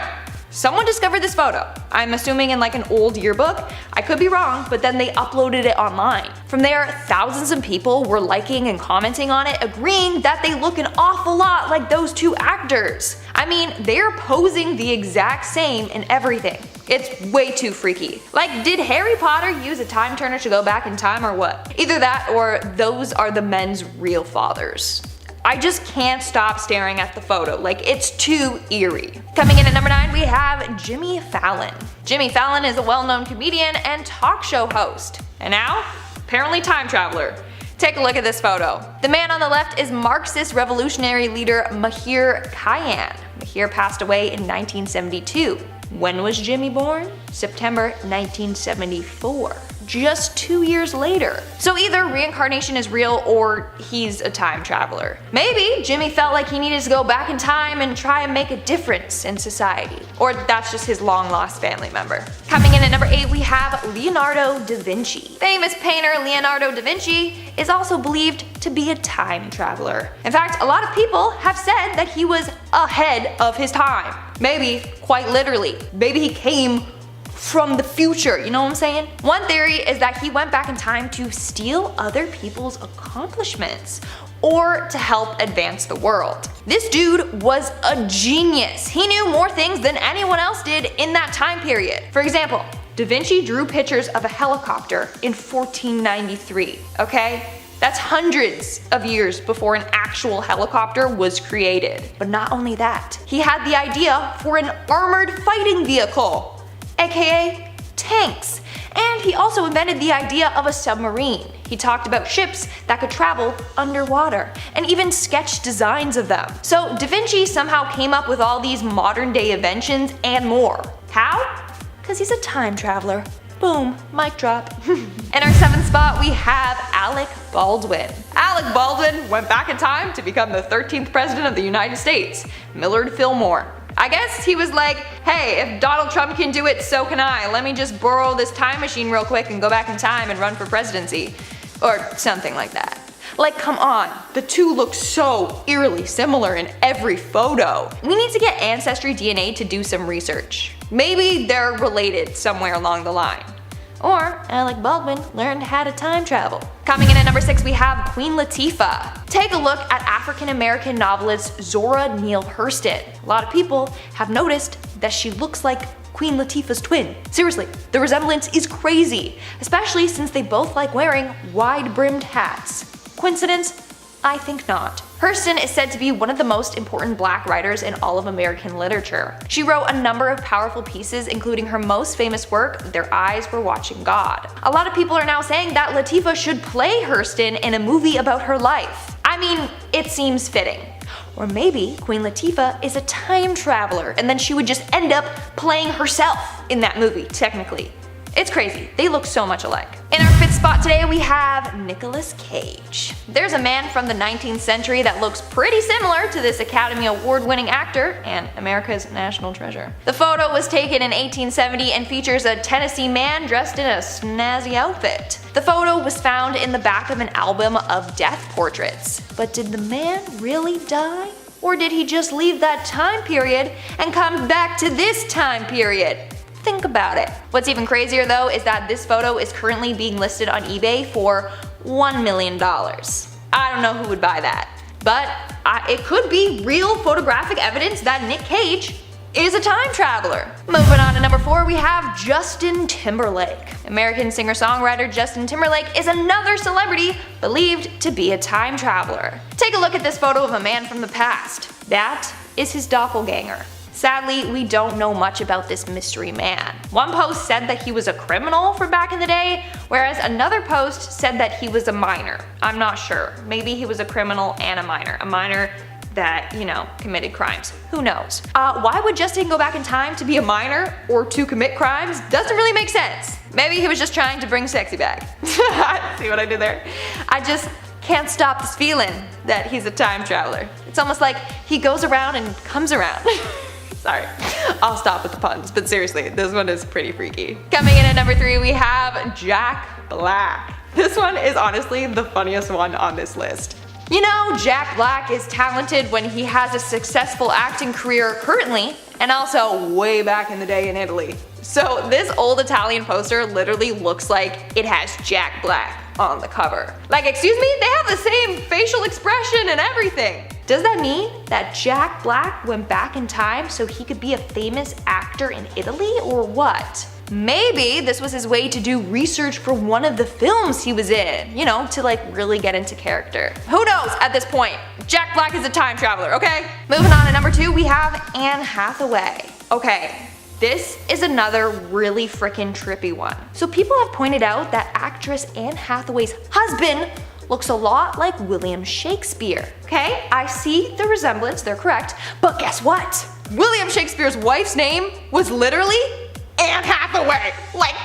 Someone discovered this photo. I'm assuming in like an old yearbook. I could be wrong, but then they uploaded it online. From there, thousands of people were liking and commenting on it, agreeing that they look an awful lot like those two actors. I mean, they're posing the exact same in everything. It's way too freaky. Like, did Harry Potter use a time turner to go back in time or what? Either that or those are the men's real fathers. I just can't stop staring at the photo, like it's too eerie. Coming in at number 9, we have Jimmy Fallon. Jimmy Fallon is a well-known comedian and talk show host, and now, apparently time traveler. Take a look at this photo. The man on the left is Marxist revolutionary leader Mahir Khayyam. Mahir passed away in 1972. When was Jimmy born? September 1974. Just 2 years later. So either reincarnation is real or he's a time traveler. Maybe Jimmy felt like he needed to go back in time and try and make a difference in society. Or that's just his long lost family member. Coming in at number 8, we have Leonardo da Vinci. Famous painter Leonardo da Vinci is also believed to be a time traveler. In fact, a lot of people have said that he was ahead of his time. Maybe quite literally. Maybe he came from the future, you know what I'm saying? One theory is that he went back in time to steal other people's accomplishments or to help advance the world. This dude was a genius. He knew more things than anyone else did in that time period. For example, Da Vinci drew pictures of a helicopter in 1493, okay? That's hundreds of years before an actual helicopter was created. But not only that, he had the idea for an armored fighting vehicle, aka tanks. And he also invented the idea of a submarine. He talked about ships that could travel underwater, and even sketched designs of them. So Da Vinci somehow came up with all these modern day inventions and more. How? Because he's a time traveler. Boom, mic drop. In our 7th spot, we have Alec Baldwin. Alec Baldwin went back in time to become the 13th president of the United States, Millard Fillmore. I guess he was like, hey, if Donald Trump can do it, so can I. Let me just borrow this time machine real quick and go back in time and run for presidency. Or something like that. Like, come on, the two look so eerily similar in every photo. We need to get Ancestry DNA to do some research. Maybe they're related somewhere along the line. Or Alec Baldwin learned how to time travel. Coming in at number 6, we have Queen Latifah. Take a look at African-American novelist Zora Neale Hurston. A lot of people have noticed that she looks like Queen Latifah's twin. Seriously, the resemblance is crazy, especially since they both like wearing wide-brimmed hats. Coincidence? I think not. Hurston is said to be one of the most important black writers in all of American literature. She wrote a number of powerful pieces, including her most famous work, Their Eyes Were Watching God. A lot of people are now saying that Latifah should play Hurston in a movie about her life. I mean, it seems fitting. Or maybe Queen Latifah is a time traveler and then she would just end up playing herself in that movie, technically. It's crazy. They look so much alike. In our 5th spot today, we have Nicolas Cage. There's a man from the 19th century that looks pretty similar to this Academy Award-winning actor and America's national treasure. The photo was taken in 1870 and features a Tennessee man dressed in a snazzy outfit. The photo was found in the back of an album of death portraits. But did the man really die? Or did he just leave that time period and come back to this time period? Think about it. What's even crazier though is that this photo is currently being listed on eBay for $1 million. I don't know who would buy that, but it could be real photographic evidence that Nick Cage is a time traveler. Moving on to number 4, we have Justin Timberlake. American singer-songwriter Justin Timberlake is another celebrity believed to be a time traveler. Take a look at this photo of a man from the past. That is his doppelganger. Sadly, we don't know much about this mystery man. One post said that he was a criminal from back in the day, whereas another post said that he was a minor. I'm not sure. Maybe he was a criminal and a minor that, you know, committed crimes. Who knows? Why would Justin go back in time to be a minor or to commit crimes? Doesn't really make sense. Maybe he was just trying to bring sexy back. See what I did there? I just can't stop this feeling that he's a time traveler. It's almost like he goes around and comes around. Sorry, I'll stop with the puns, but seriously, this one is pretty freaky. Coming in at number 3, we have Jack Black. This one is honestly the funniest one on this list. You know, Jack Black is talented when he has a successful acting career currently, and also way back in the day in Italy. So this old Italian poster literally looks like it has Jack Black on the cover. Like, excuse me, they have the same facial expression and everything. Does that mean that Jack Black went back in time so he could be a famous actor in Italy, or what? Maybe this was his way to do research for one of the films he was in, you know, to like really get into character. Who knows at this point? Jack Black is a time traveler, okay? Moving on to number 2, we have Anne Hathaway. Okay, this is another really freaking trippy one. So people have pointed out that actress Anne Hathaway's husband looks a lot like William Shakespeare. Okay, I see the resemblance, they're correct, but guess what? William Shakespeare's wife's name was literally Anne Hathaway. Like,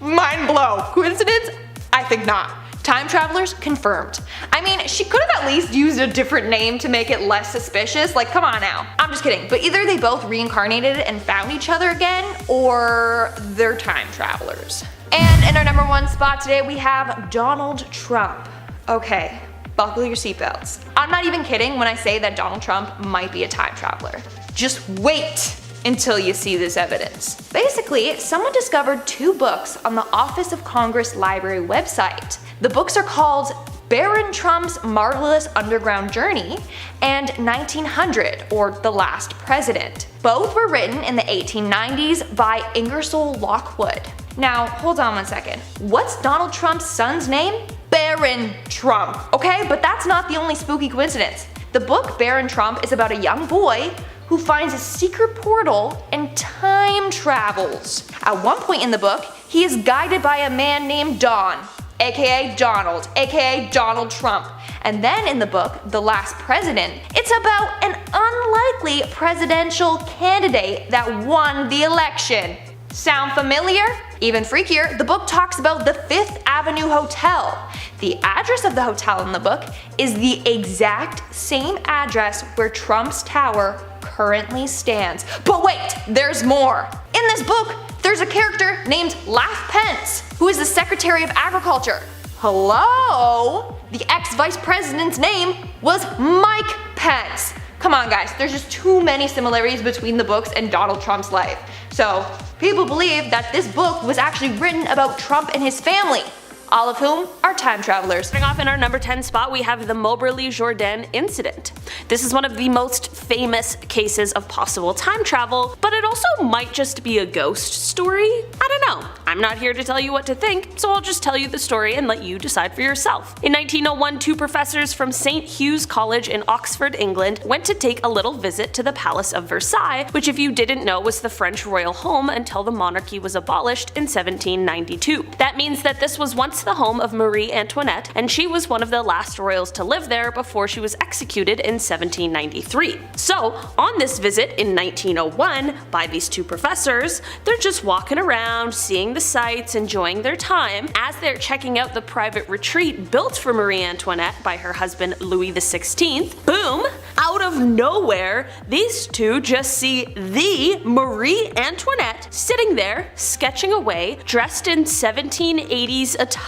mind blow. Coincidence? I think not. Time travelers confirmed. I mean, she could have at least used a different name to make it less suspicious. Like, come on now. I'm just kidding. But either they both reincarnated and found each other again, or they're time travelers. And in our number 1 spot today, we have Donald Trump. Okay, buckle your seatbelts. I'm not even kidding when I say that Donald Trump might be a time traveler. Just wait until you see this evidence. Basically, someone discovered 2 books on the Office of Congress Library website. The books are called Baron Trump's Marvelous Underground Journey and 1900, or The Last President. Both were written in the 1890s by Ingersoll Lockwood. Now, hold on one second. What's Donald Trump's son's name? Baron Trump, okay? But that's not the only spooky coincidence. The book Baron Trump is about a young boy who finds a secret portal and time travels. At one point in the book, he is guided by a man named Don, aka Donald, aka Donald Trump. And then in the book, The Last President, it's about an unlikely presidential candidate that won the election. Sound familiar? Even freakier, the book talks about the 5th Avenue Hotel. The address of the hotel in the book is the exact same address where Trump's tower currently stands. But wait, there's more. In this book, there's a character named Laugh Pence, who is the Secretary of Agriculture. Hello? The ex-vice president's name was Mike Pence. Come on guys, there's just too many similarities between the books and Donald Trump's life. So, people believe that this book was actually written about Trump and his family, all of whom are time travelers. Starting off in our number 10 spot, we have the Moberly-Jourdain Incident. This is one of the most famous cases of possible time travel, but it also might just be a ghost story? I don't know. I'm not here to tell you what to think, so I'll just tell you the story and let you decide for yourself. In 1901, 2 professors from St. Hugh's College in Oxford, England, went to take a little visit to the Palace of Versailles, which if you didn't know was the French royal home until the monarchy was abolished in 1792. That means that this was once once the home of Marie Antoinette, and she was one of the last royals to live there before she was executed in 1793. So, on this visit in 1901 by these two professors, they're just walking around, seeing the sights, enjoying their time. As they're checking out the private retreat built for Marie Antoinette by her husband Louis XVI, boom! Out of nowhere, these two just see the Marie Antoinette sitting there, sketching away, dressed in 1780s attire.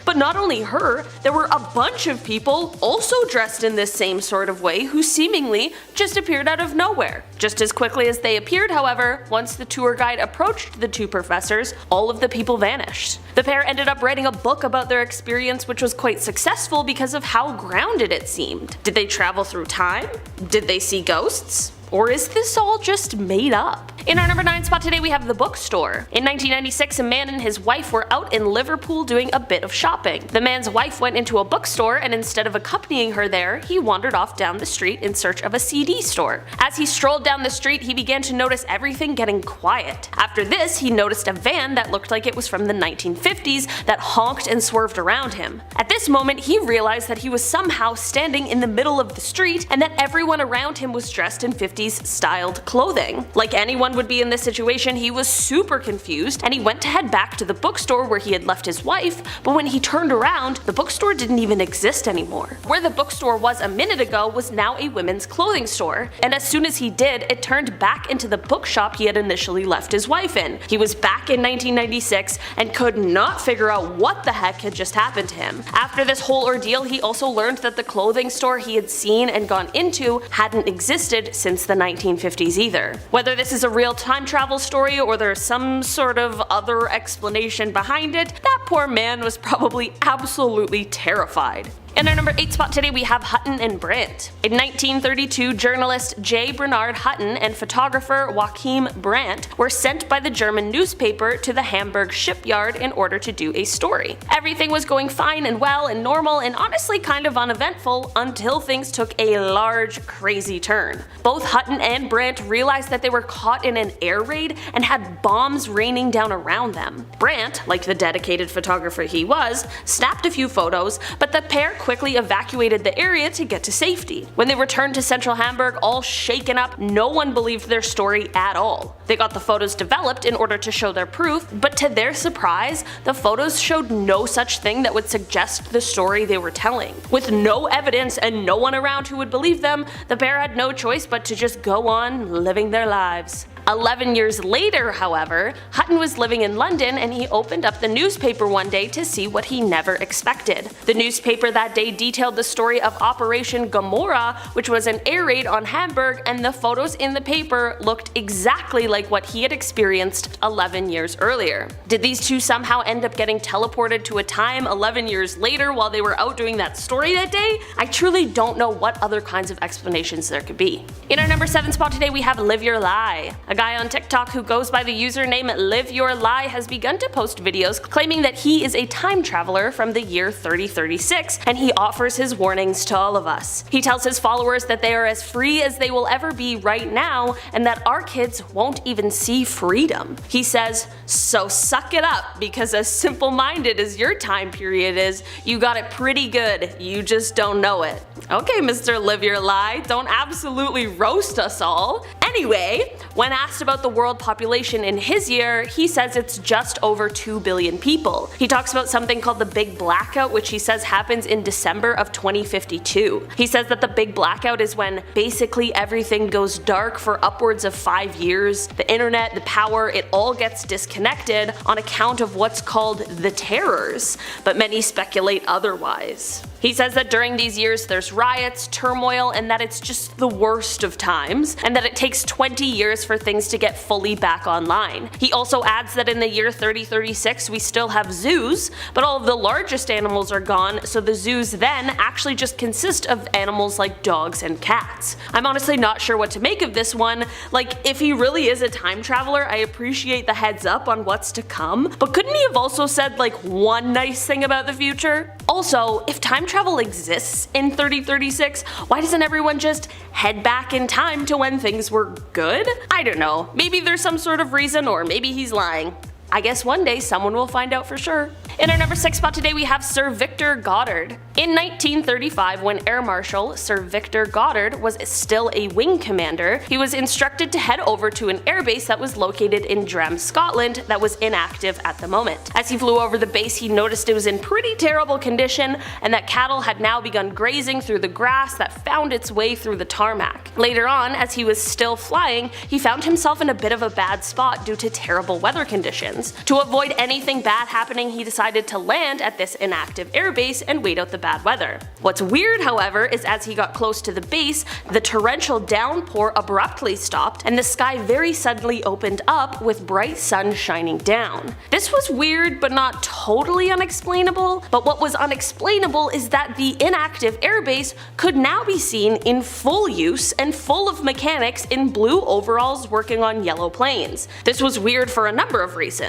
But not only her, there were a bunch of people also dressed in this same sort of way who seemingly just appeared out of nowhere. Just as quickly as they appeared, however, once the tour guide approached the two professors, all of the people vanished. The pair ended up writing a book about their experience, which was quite successful because of how grounded it seemed. Did they travel through time? Did they see ghosts? Or is this all just made up? In our number 9 spot today we have the bookstore. In 1996, a man and his wife were out in Liverpool doing a bit of shopping. The man's wife went into a bookstore, and instead of accompanying her there, he wandered off down the street in search of a CD store. As he strolled down the street, he began to notice everything getting quiet. After this, he noticed a van that looked like it was from the 1950s that honked and swerved around him. At this moment, he realized that he was somehow standing in the middle of the street and that everyone around him was dressed in 50s styled clothing. Like anyone would be in this situation, he was super confused, and he went to head back to the bookstore where he had left his wife, but when he turned around, the bookstore didn't even exist anymore. Where the bookstore was a minute ago was now a women's clothing store, and as soon as he did, it turned back into the bookshop he had initially left his wife in. He was back in 1996 and could not figure out what the heck had just happened to him. After this whole ordeal, he also learned that the clothing store he had seen and gone into hadn't existed since the 1950s either. Whether this is a real time travel story or there's some sort of other explanation behind it, that poor man was probably absolutely terrified. In our number 8 spot today we have Hutton and Brandt. In 1932, journalist J. Bernard Hutton and photographer Joachim Brandt were sent by the German newspaper to the Hamburg shipyard in order to do a story. Everything was going fine and well and normal and honestly kind of uneventful until things took a large, crazy turn. Both Hutton and Brandt realized that they were caught in an air raid and had bombs raining down around them. Brandt, like the dedicated photographer he was, snapped a few photos, but the pair quickly evacuated the area to get to safety. When they returned to central Hamburg all shaken up, no one believed their story at all. They got the photos developed in order to show their proof, but to their surprise, the photos showed no such thing that would suggest the story they were telling. With no evidence and no one around who would believe them, the pair had no choice but to just go on living their lives. 11 years later, however, Hutton was living in London and he opened up the newspaper one day to see what he never expected. The newspaper that day detailed the story of Operation Gomorrah, which was an air raid on Hamburg, and the photos in the paper looked exactly like what he had experienced 11 years earlier. Did these two somehow end up getting teleported to a time 11 years later while they were out doing that story that day? I truly don't know what other kinds of explanations there could be. In our number 7 spot today we have Live Your Lie. A guy on TikTok who goes by the username Live Your Lie has begun to post videos claiming that he is a time traveler from the year 3036, and he offers his warnings to all of us. He tells his followers that they are as free as they will ever be right now, and that our kids won't even see freedom. He says, so suck it up, because as simple-minded as your time period is, you got it pretty good, you just don't know it. Okay, Mr. Live Your Lie, don't absolutely roast us all. Anyway, when asked about the world population in his year, he says it's just over 2 billion people. He talks about something called the Big Blackout, which he says happens in December of 2052. He says that the Big Blackout is when basically everything goes dark for upwards of 5 years. The internet, the power, it all gets disconnected on account of what's called the terrors, but many speculate otherwise. He says that during these years there's riots, turmoil, and that it's just the worst of times, and that it takes 20 years for things to get fully back online. He also adds that in the year 3036 we still have zoos, but all of the largest animals are gone, so the zoos then actually just consist of animals like dogs and cats. I'm honestly not sure what to make of this one. Like, if he really is a time traveler, I appreciate the heads up on what's to come, but couldn't he have also said like one nice thing about the future? Also, if time travel exists in 3036, why doesn't everyone just head back in time to when things were good? I don't know, maybe there's some sort of reason, or maybe he's lying. I guess one day someone will find out for sure. In our number 6 spot today we have Sir Victor Goddard. In 1935, when Air Marshal Sir Victor Goddard was still a wing commander, he was instructed to head over to an airbase that was located in Drem, Scotland that was inactive at the moment. As he flew over the base, he noticed it was in pretty terrible condition and that cattle had now begun grazing through the grass that found its way through the tarmac. Later on, as he was still flying, he found himself in a bit of a bad spot due to terrible weather conditions. To avoid anything bad happening, he decided to land at this inactive airbase and wait out the bad weather. What's weird, however, is as he got close to the base, the torrential downpour abruptly stopped and the sky very suddenly opened up with bright sun shining down. This was weird but not totally unexplainable, but what was unexplainable is that the inactive airbase could now be seen in full use and full of mechanics in blue overalls working on yellow planes. This was weird for a number of reasons.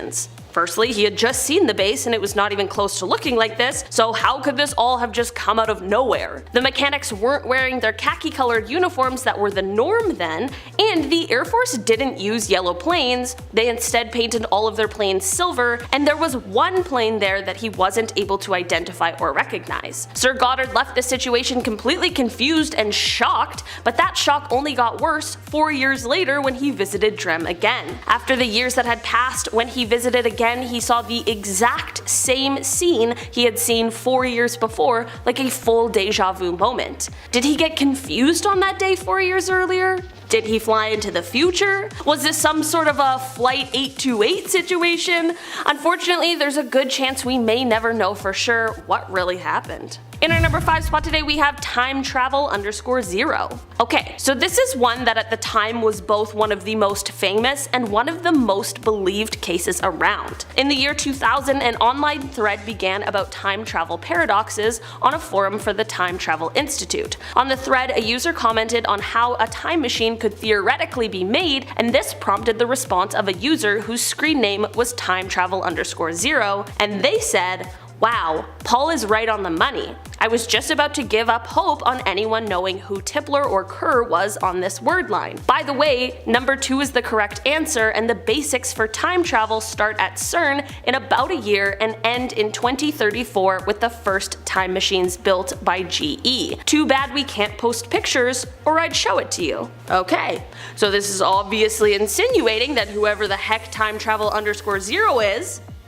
Firstly, he had just seen the base and it was not even close to looking like this, so how could this all have just come out of nowhere? The mechanics weren't wearing their khaki colored uniforms that were the norm then, and the Air Force didn't use yellow planes, they instead painted all of their planes silver, and there was one plane there that he wasn't able to identify or recognize. Sir Goddard left the situation completely confused and shocked, but that shock only got worse 4 years later when he visited Drem again. After the years that had passed, when he visited again, he saw the exact same scene he had seen 4 years before, like a full deja vu moment. Did he get confused on that day 4 years earlier? Did he fly into the future? Was this some sort of a Flight 828 situation? Unfortunately, there's a good chance we may never know for sure what really happened. In our number 5 spot today we have Time-Travel_0. Okay, so this is one that at the time was both one of the most famous and one of the most believed cases around. In the year 2000, an online thread began about time travel paradoxes on a forum for the Time Travel Institute. On the thread, a user commented on how a time machine could theoretically be made, and this prompted the response of a user whose screen name was Time-Travel_0, and they said, "Wow, Paul is right on the money. I was just about to give up hope on anyone knowing who Tipler or Kerr was on this word line. By the way, number 2 is the correct answer, and the basics for time travel start at CERN in about a year and end in 2034 with the first time machines built by GE. Too bad we can't post pictures, or I'd show it to you." Okay, so this is obviously insinuating that whoever the heck Time-Travel_0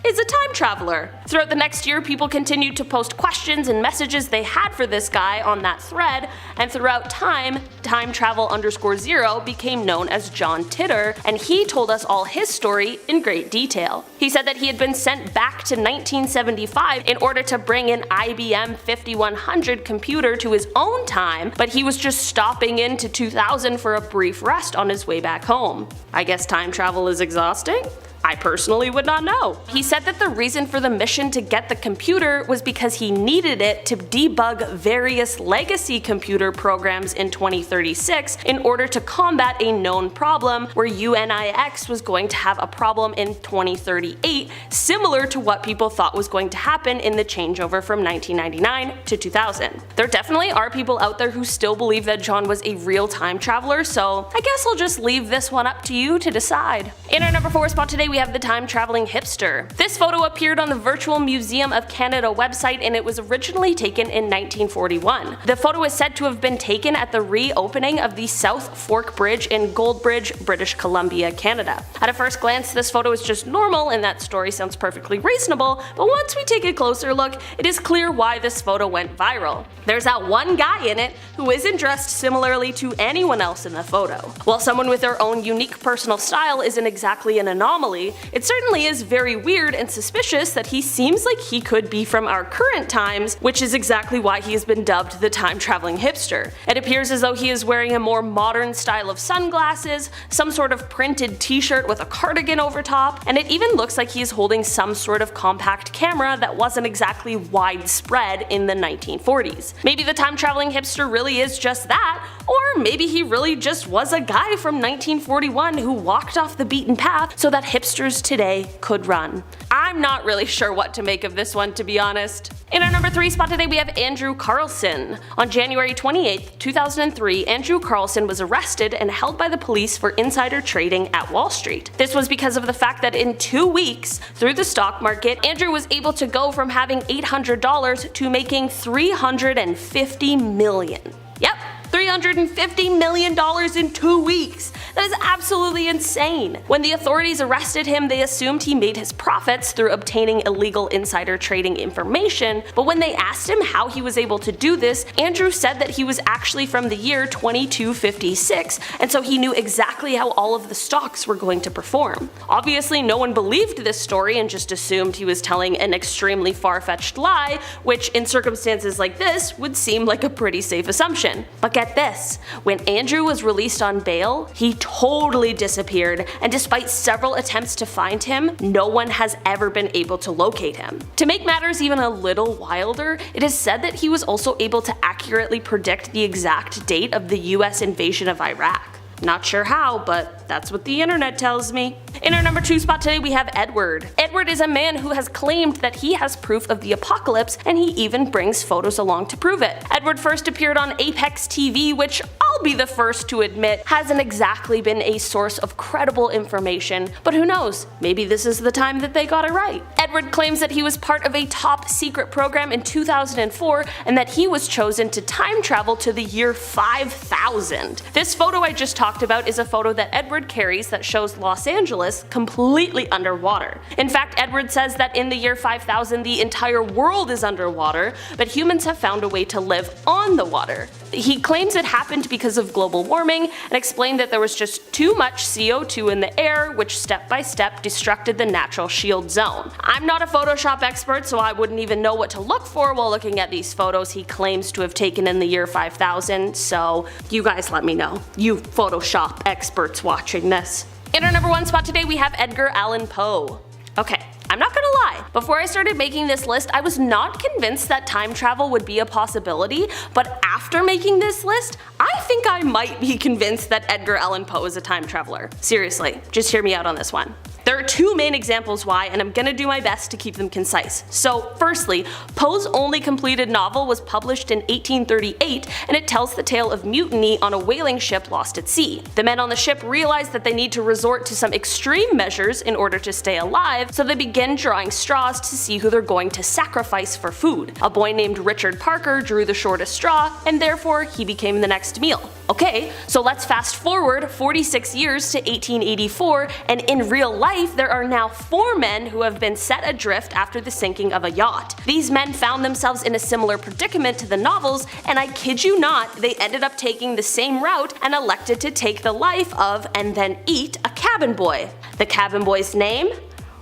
is a time traveler. Throughout the next year, people continued to post questions and messages they had for this guy on that thread, and throughout time, Time-Travel_0 became known as John Titor, and he told us all his story in great detail. He said that he had been sent back to 1975 in order to bring an IBM 5100 computer to his own time, but he was just stopping into 2000 for a brief rest on his way back home. I guess time travel is exhausting? I personally would not know. He said that the reason for the mission to get the computer was because he needed it to debug various legacy computer programs in 2036 in order to combat a known problem where UNIX was going to have a problem in 2038, similar to what people thought was going to happen in the changeover from 1999 to 2000. There definitely are people out there who still believe that John was a real time traveler, so I guess I'll just leave this one up to you to decide. In our number 4 spot today we have the Time-Traveling Hipster. This photo appeared on the Virtual Museum of Canada website and it was originally taken in 1941. The photo is said to have been taken at the reopening of the South Fork Bridge in Goldbridge, British Columbia, Canada. At a first glance, this photo is just normal and that story sounds perfectly reasonable, but once we take a closer look, it is clear why this photo went viral. There's that one guy in it who isn't dressed similarly to anyone else in the photo. While someone with their own unique personal style isn't exactly an anomaly, it certainly is very weird and suspicious that he seems like he could be from our current times, which is exactly why he has been dubbed the Time-Traveling Hipster. It appears as though he is wearing a more modern style of sunglasses, some sort of printed t-shirt with a cardigan over top, and it even looks like he is holding some sort of compact camera that wasn't exactly widespread in the 1940s. Maybe the Time-Traveling Hipster really is just that, Or maybe he really just was a guy from 1941 who walked off the beaten path so that hipsters today could run. I'm not really sure what to make of this one, to be honest. In our number 3 spot today, we have Andrew Carlson. On January 28, 2003, Andrew Carlson was arrested and held by the police for insider trading at Wall Street. This was because of the fact that in 2 weeks, through the stock market, Andrew was able to go from having $800 to making $350 million. Yep, $350 million in 2 weeks. That is absolutely insane. When the authorities arrested him, they assumed he made his profits through obtaining illegal insider trading information, but when they asked him how he was able to do this, Andrew said that he was actually from the year 2256, and so he knew exactly how all of the stocks were going to perform. Obviously, no one believed this story and just assumed he was telling an extremely far-fetched lie, which in circumstances like this would seem like a pretty safe assumption. But get this, when Andrew was released on bail, he totally disappeared, and despite several attempts to find him, no one has ever been able to locate him. To make matters even a little wilder, it is said that he was also able to accurately predict the exact date of the US invasion of Iraq. Not sure how, but that's what the internet tells me. In our number 2 spot today, we have Edward. Edward is a man who has claimed that he has proof of the apocalypse, and he even brings photos along to prove it. Edward first appeared on Apex TV, which I'll be the first to admit hasn't exactly been a source of credible information, but who knows, maybe this is the time that they got it right. Edward claims that he was part of a top secret program in 2004 and that he was chosen to time travel to the year 5000. This photo I just talked about is a photo that Edward carries that shows Los Angeles completely underwater. In fact, Edward says that in the year 5000 the entire world is underwater, but humans have found a way to live on the water. He claims it happened because of global warming and explained that there was just too much CO2 in the air, which step by step destructed the natural shield zone. I'm not a Photoshop expert, so I wouldn't even know what to look for while looking at these photos he claims to have taken in the year 5000, so you guys let me know, you Photoshop experts watching this. In our number 1 spot today, we have Edgar Allan Poe. Okay, I'm not gonna lie, before I started making this list, I was not convinced that time travel would be a possibility, but after making this list, I think I might be convinced that Edgar Allan Poe is a time traveler. Seriously, just hear me out on this one. There are 2 main examples why, and I'm gonna do my best to keep them concise. So firstly, Poe's only completed novel was published in 1838, and it tells the tale of mutiny on a whaling ship lost at sea. The men on the ship realize that they need to resort to some extreme measures in order to stay alive, so they begin drawing straws to see who they're going to sacrifice for food. A boy named Richard Parker drew the shortest straw, and therefore he became the next meal. Okay, so let's fast forward 46 years to 1884, and in real life there are now 4 men who have been set adrift after the sinking of a yacht. These men found themselves in a similar predicament to the novels, and I kid you not, they ended up taking the same route and elected to take the life of and then eat a cabin boy. The cabin boy's name?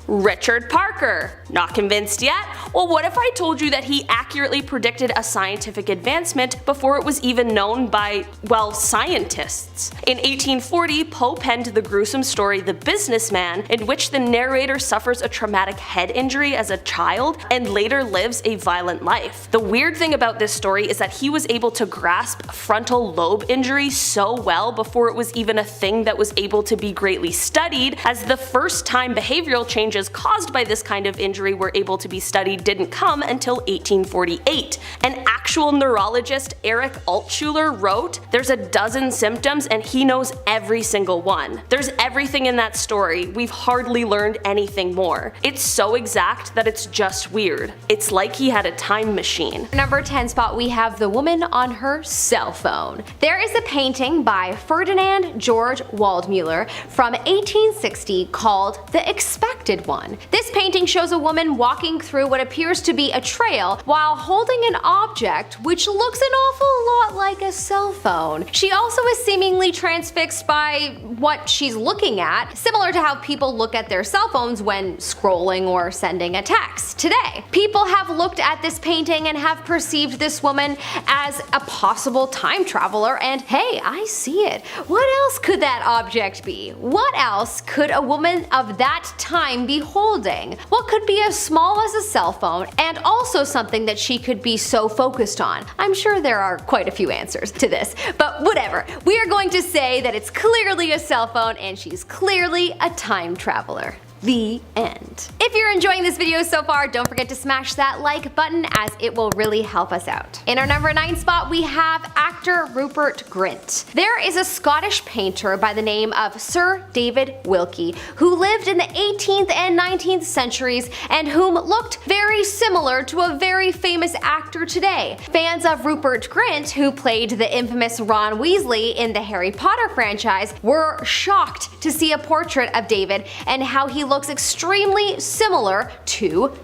Richard Parker. Not convinced yet? Well, what if I told you that he accurately predicted a scientific advancement before it was even known by, well, scientists? In 1840, Poe penned the gruesome story The Businessman, in which the narrator suffers a traumatic head injury as a child and later lives a violent life. The weird thing about this story is that he was able to grasp frontal lobe injury so well before it was even a thing that was able to be greatly studied, as the first time behavioral changes caused by this kind of injury were able to be studied didn't come until 1848. An actual neurologist, Eric Altschuler, wrote, "There's a dozen symptoms and he knows every single one. There's everything in that story, we've hardly learned anything more. It's so exact that it's just weird. It's like he had a time machine." Number 10 spot, we have the woman on her cell phone. There is a painting by Ferdinand George Waldmüller from 1860 called The Expected One. This painting shows a woman walking through what appears to be a trail while holding an object which looks an awful lot like a cell phone. She also is seemingly transfixed by what she's looking at, similar to how people look at their cell phones when scrolling or sending a text today. People have looked at this painting and have perceived this woman as a possible time traveler, and hey, I see it. What else could that object be? What else could a woman of that time be holding? What could be be as small as a cell phone and also something that she could be so focused on? I'm sure there are quite a few answers to this, but whatever. We are going to say that it's clearly a cell phone and she's clearly a time traveler. The end. If you're enjoying this video so far, don't forget to smash that like button as it will really help us out. In our number 9 spot, we have actor Rupert Grint. There is a Scottish painter by the name of Sir David Wilkie who lived in the 18th and 19th centuries and whom looked very similar to a very famous actor today. Fans of Rupert Grint, who played the infamous Ron Weasley in the Harry Potter franchise, were shocked to see a portrait of David and how he looks extremely similar to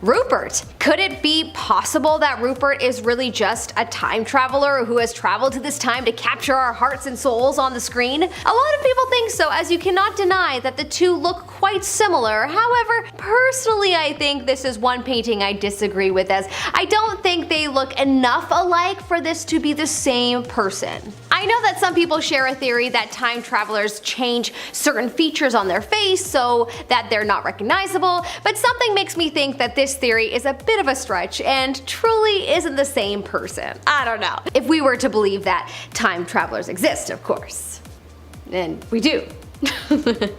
Rupert. Could it be possible that Rupert is really just a time traveler who has traveled to this time to capture our hearts and souls on the screen? A lot of people think so, as you cannot deny that the two look quite similar. However, personally I think this is one painting I disagree with, as I don't think they look enough alike for this to be the same person. I know that some people share a theory that time travelers change certain features on their face so that they're not recognizable, but something makes me think that this theory is a bit of a stretch and truly isn't the same person. I don't know. If we were to believe that time travelers exist, of course. And we do.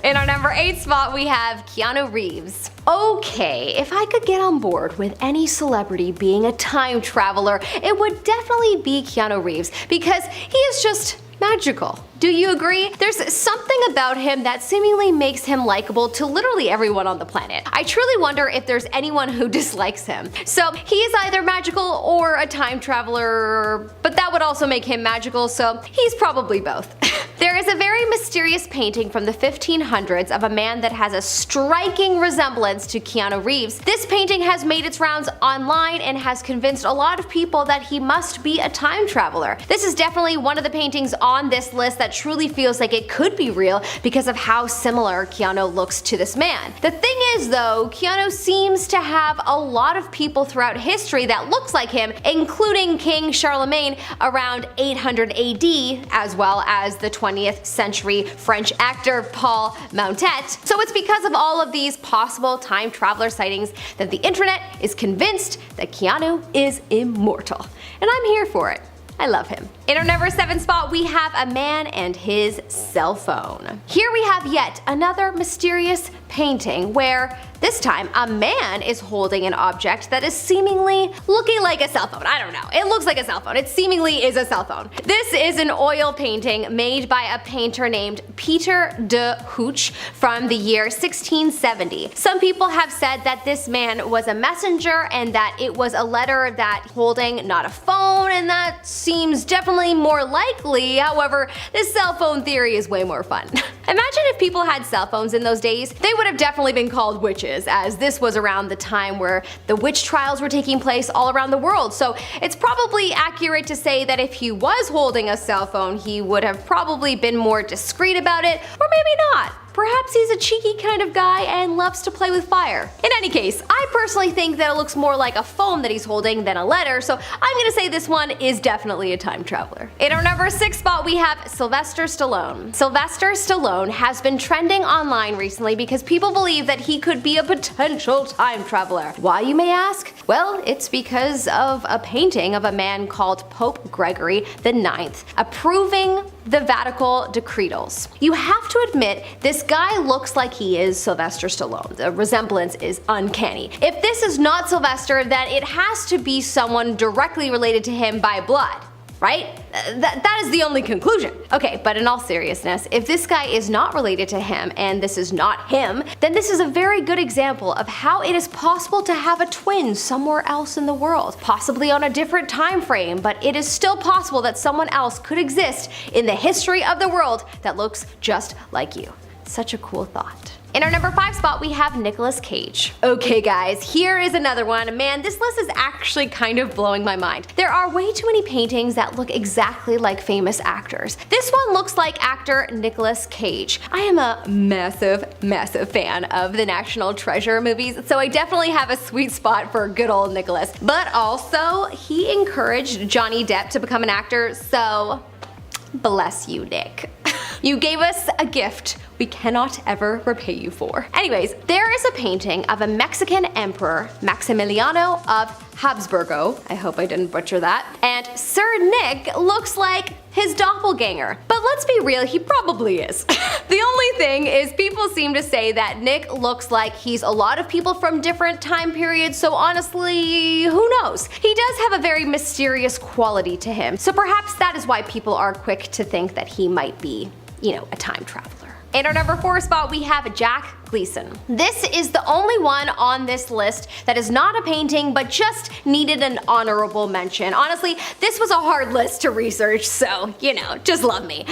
In our number 8 spot, we have Keanu Reeves. Okay, if I could get on board with any celebrity being a time traveler, it would definitely be Keanu Reeves because he is just magical. Do you agree? There's something about him that seemingly makes him likable to literally everyone on the planet. I truly wonder if there's anyone who dislikes him. So he is either magical or a time traveler, but that would also make him magical, so he's probably both. There is a very mysterious painting from the 1500s of a man that has a striking resemblance to Keanu Reeves. This painting has made its rounds online and has convinced a lot of people that he must be a time traveler. This is definitely one of the paintings on this list that truly feels like it could be real because of how similar Keanu looks to this man. The thing is though, Keanu seems to have a lot of people throughout history that looks like him, including King Charlemagne around 800 AD, as well as the 20th century French actor Paul Mountet. So it's because of all of these possible time traveler sightings that the internet is convinced that Keanu is immortal. And I'm here for it. I love him. In our number 7 spot, we have a man and his cell phone. Here we have yet another mysterious painting where this time a man is holding an object that is seemingly looking like a cell phone. I don't know. It looks like a cell phone. It seemingly is a cell phone. This is an oil painting made by a painter named Peter de Hooch from the year 1670. Some people have said that this man was a messenger and that it was a letter that holding not a phone, and that seems definitely more likely. However, this cell phone theory is way more fun. Imagine if people had cell phones in those days. They would have definitely been called witches, as this was around the time where the witch trials were taking place all around the world. So it's probably accurate to say that if he was holding a cell phone, he would have probably been more discreet about it, or maybe not. Perhaps he's a cheeky kind of guy and loves to play with fire. In any case, I personally think that it looks more like a phone that he's holding than a letter, so I'm gonna say this one is definitely a time traveler. In our number 6 spot, we have Sylvester Stallone. Sylvester Stallone has been trending online recently because people believe that he could be a potential time traveler. Why, you may ask? Well, it's because of a painting of a man called Pope Gregory IX approving the Vatican decretals. You have to admit, this guy looks like he is Sylvester Stallone. The resemblance is uncanny. If this is not Sylvester, then it has to be someone directly related to him by blood. Right? That is the only conclusion. Okay, but in all seriousness, if this guy is not related to him and this is not him, then this is a very good example of how it is possible to have a twin somewhere else in the world. Possibly on a different time frame, but it is still possible that someone else could exist in the history of the world that looks just like you. Such a cool thought. In our number 5 spot, we have Nicolas Cage. Okay guys, here is another one. Man, this list is actually kind of blowing my mind. There are way too many paintings that look exactly like famous actors. This one looks like actor Nicolas Cage. I am a massive fan of the National Treasure movies, so I definitely have a sweet spot for good old Nicolas. But also, he encouraged Johnny Depp to become an actor, so bless you, Nick. You gave us a gift we cannot ever repay you for. Anyways, there is a painting of a Mexican emperor, Maximiliano of Habsburgo, I hope I didn't butcher that, and Sir Nick looks like his doppelganger. But let's be real, he probably is. The only thing is people seem to say that Nick looks like he's a lot of people from different time periods, so honestly, who knows? He does have a very mysterious quality to him, so perhaps that is why people are quick to think that he might be, a time traveler. In our number 4 spot, we have Jack Gleason. This is the only one on this list that is not a painting but just needed an honorable mention. Honestly, this was a hard list to research, so, just love me.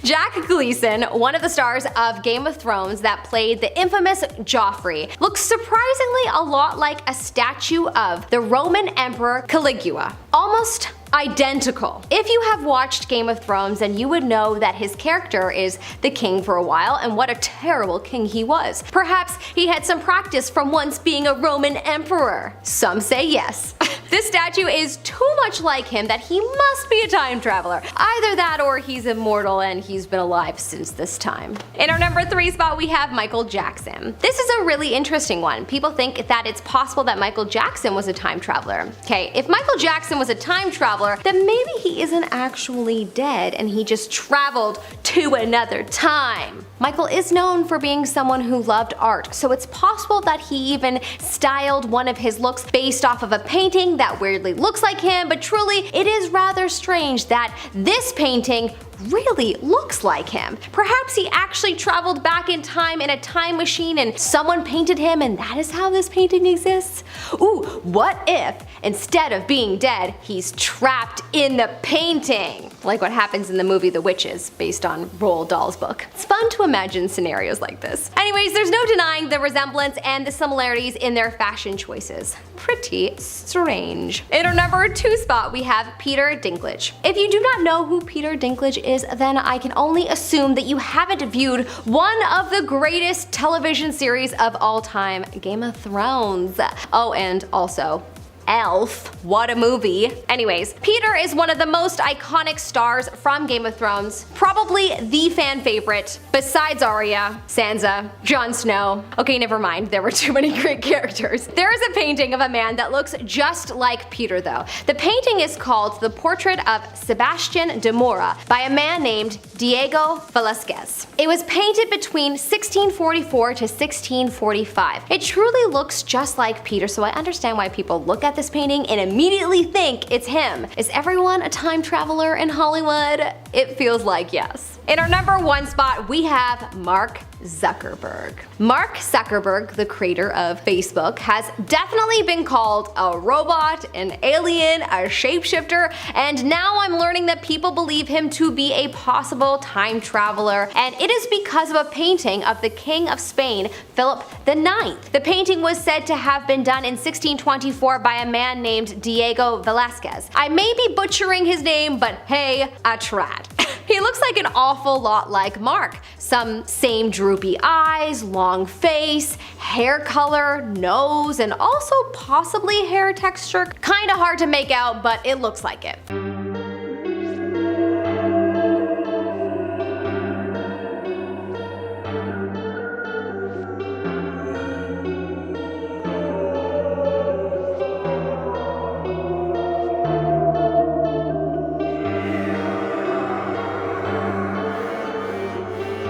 Jack Gleason, one of the stars of Game of Thrones that played the infamous Joffrey, looks surprisingly a lot like a statue of the Roman Emperor Caligula. Almost identical. If you have watched Game of Thrones, then you would know that his character is the king for a while, and what a terrible king he was. Perhaps he had some practice from once being a Roman emperor. Some say yes. This statue is too much like him that he must be a time traveler. Either that or he's immortal and he's been alive since this time. In our number 3 spot, we have Michael Jackson. This is a really interesting one. People think that it's possible that Michael Jackson was a time traveler. Okay, if Michael Jackson was a time traveler, then maybe he isn't actually dead and he just traveled to another time. Michael is known for being someone who loved art, so it's possible that he even styled one of his looks based off of a painting that weirdly looks like him, but truly it is rather strange that this painting really looks like him. Perhaps he actually traveled back in time in a time machine and someone painted him and that is how this painting exists? Ooh, what if instead of being dead, he's trapped in the painting? Like what happens in the movie The Witches, based on Roald Dahl's book. It's fun to imagine scenarios like this. Anyways, there's no denying the resemblance and the similarities in their fashion choices. Pretty strange. In our number 2 spot, we have Peter Dinklage. If you do not know who Peter Dinklage is, then I can only assume that you haven't viewed one of the greatest television series of all time, Game of Thrones. Oh, and also Elf. What a movie. Anyways, Peter is one of the most iconic stars from Game of Thrones, probably the fan favorite, besides Arya, Sansa, Jon Snow. Okay, never mind, there were too many great characters. There is a painting of a man that looks just like Peter though. The painting is called The Portrait of Sebastian de Mora by a man named Diego Velázquez. It was painted between 1644 to 1645. It truly looks just like Peter, so I understand why people look at this painting and immediately think it's him. Is everyone a time traveler in Hollywood? It feels like yes. In our number 1 spot, we have Mark Zuckerberg. Mark Zuckerberg, the creator of Facebook, has definitely been called a robot, an alien, a shapeshifter, and now I'm learning that people believe him to be a possible time traveler, and it is because of a painting of the King of Spain, Philip IX. The painting was said to have been done in 1624 by a man named Diego Velázquez. I may be butchering his name, but hey, I tried. He looks like an awful lot like Mark. Some same droopy eyes, long face, hair color, nose, and also possibly hair texture. Kinda hard to make out, but it looks like it.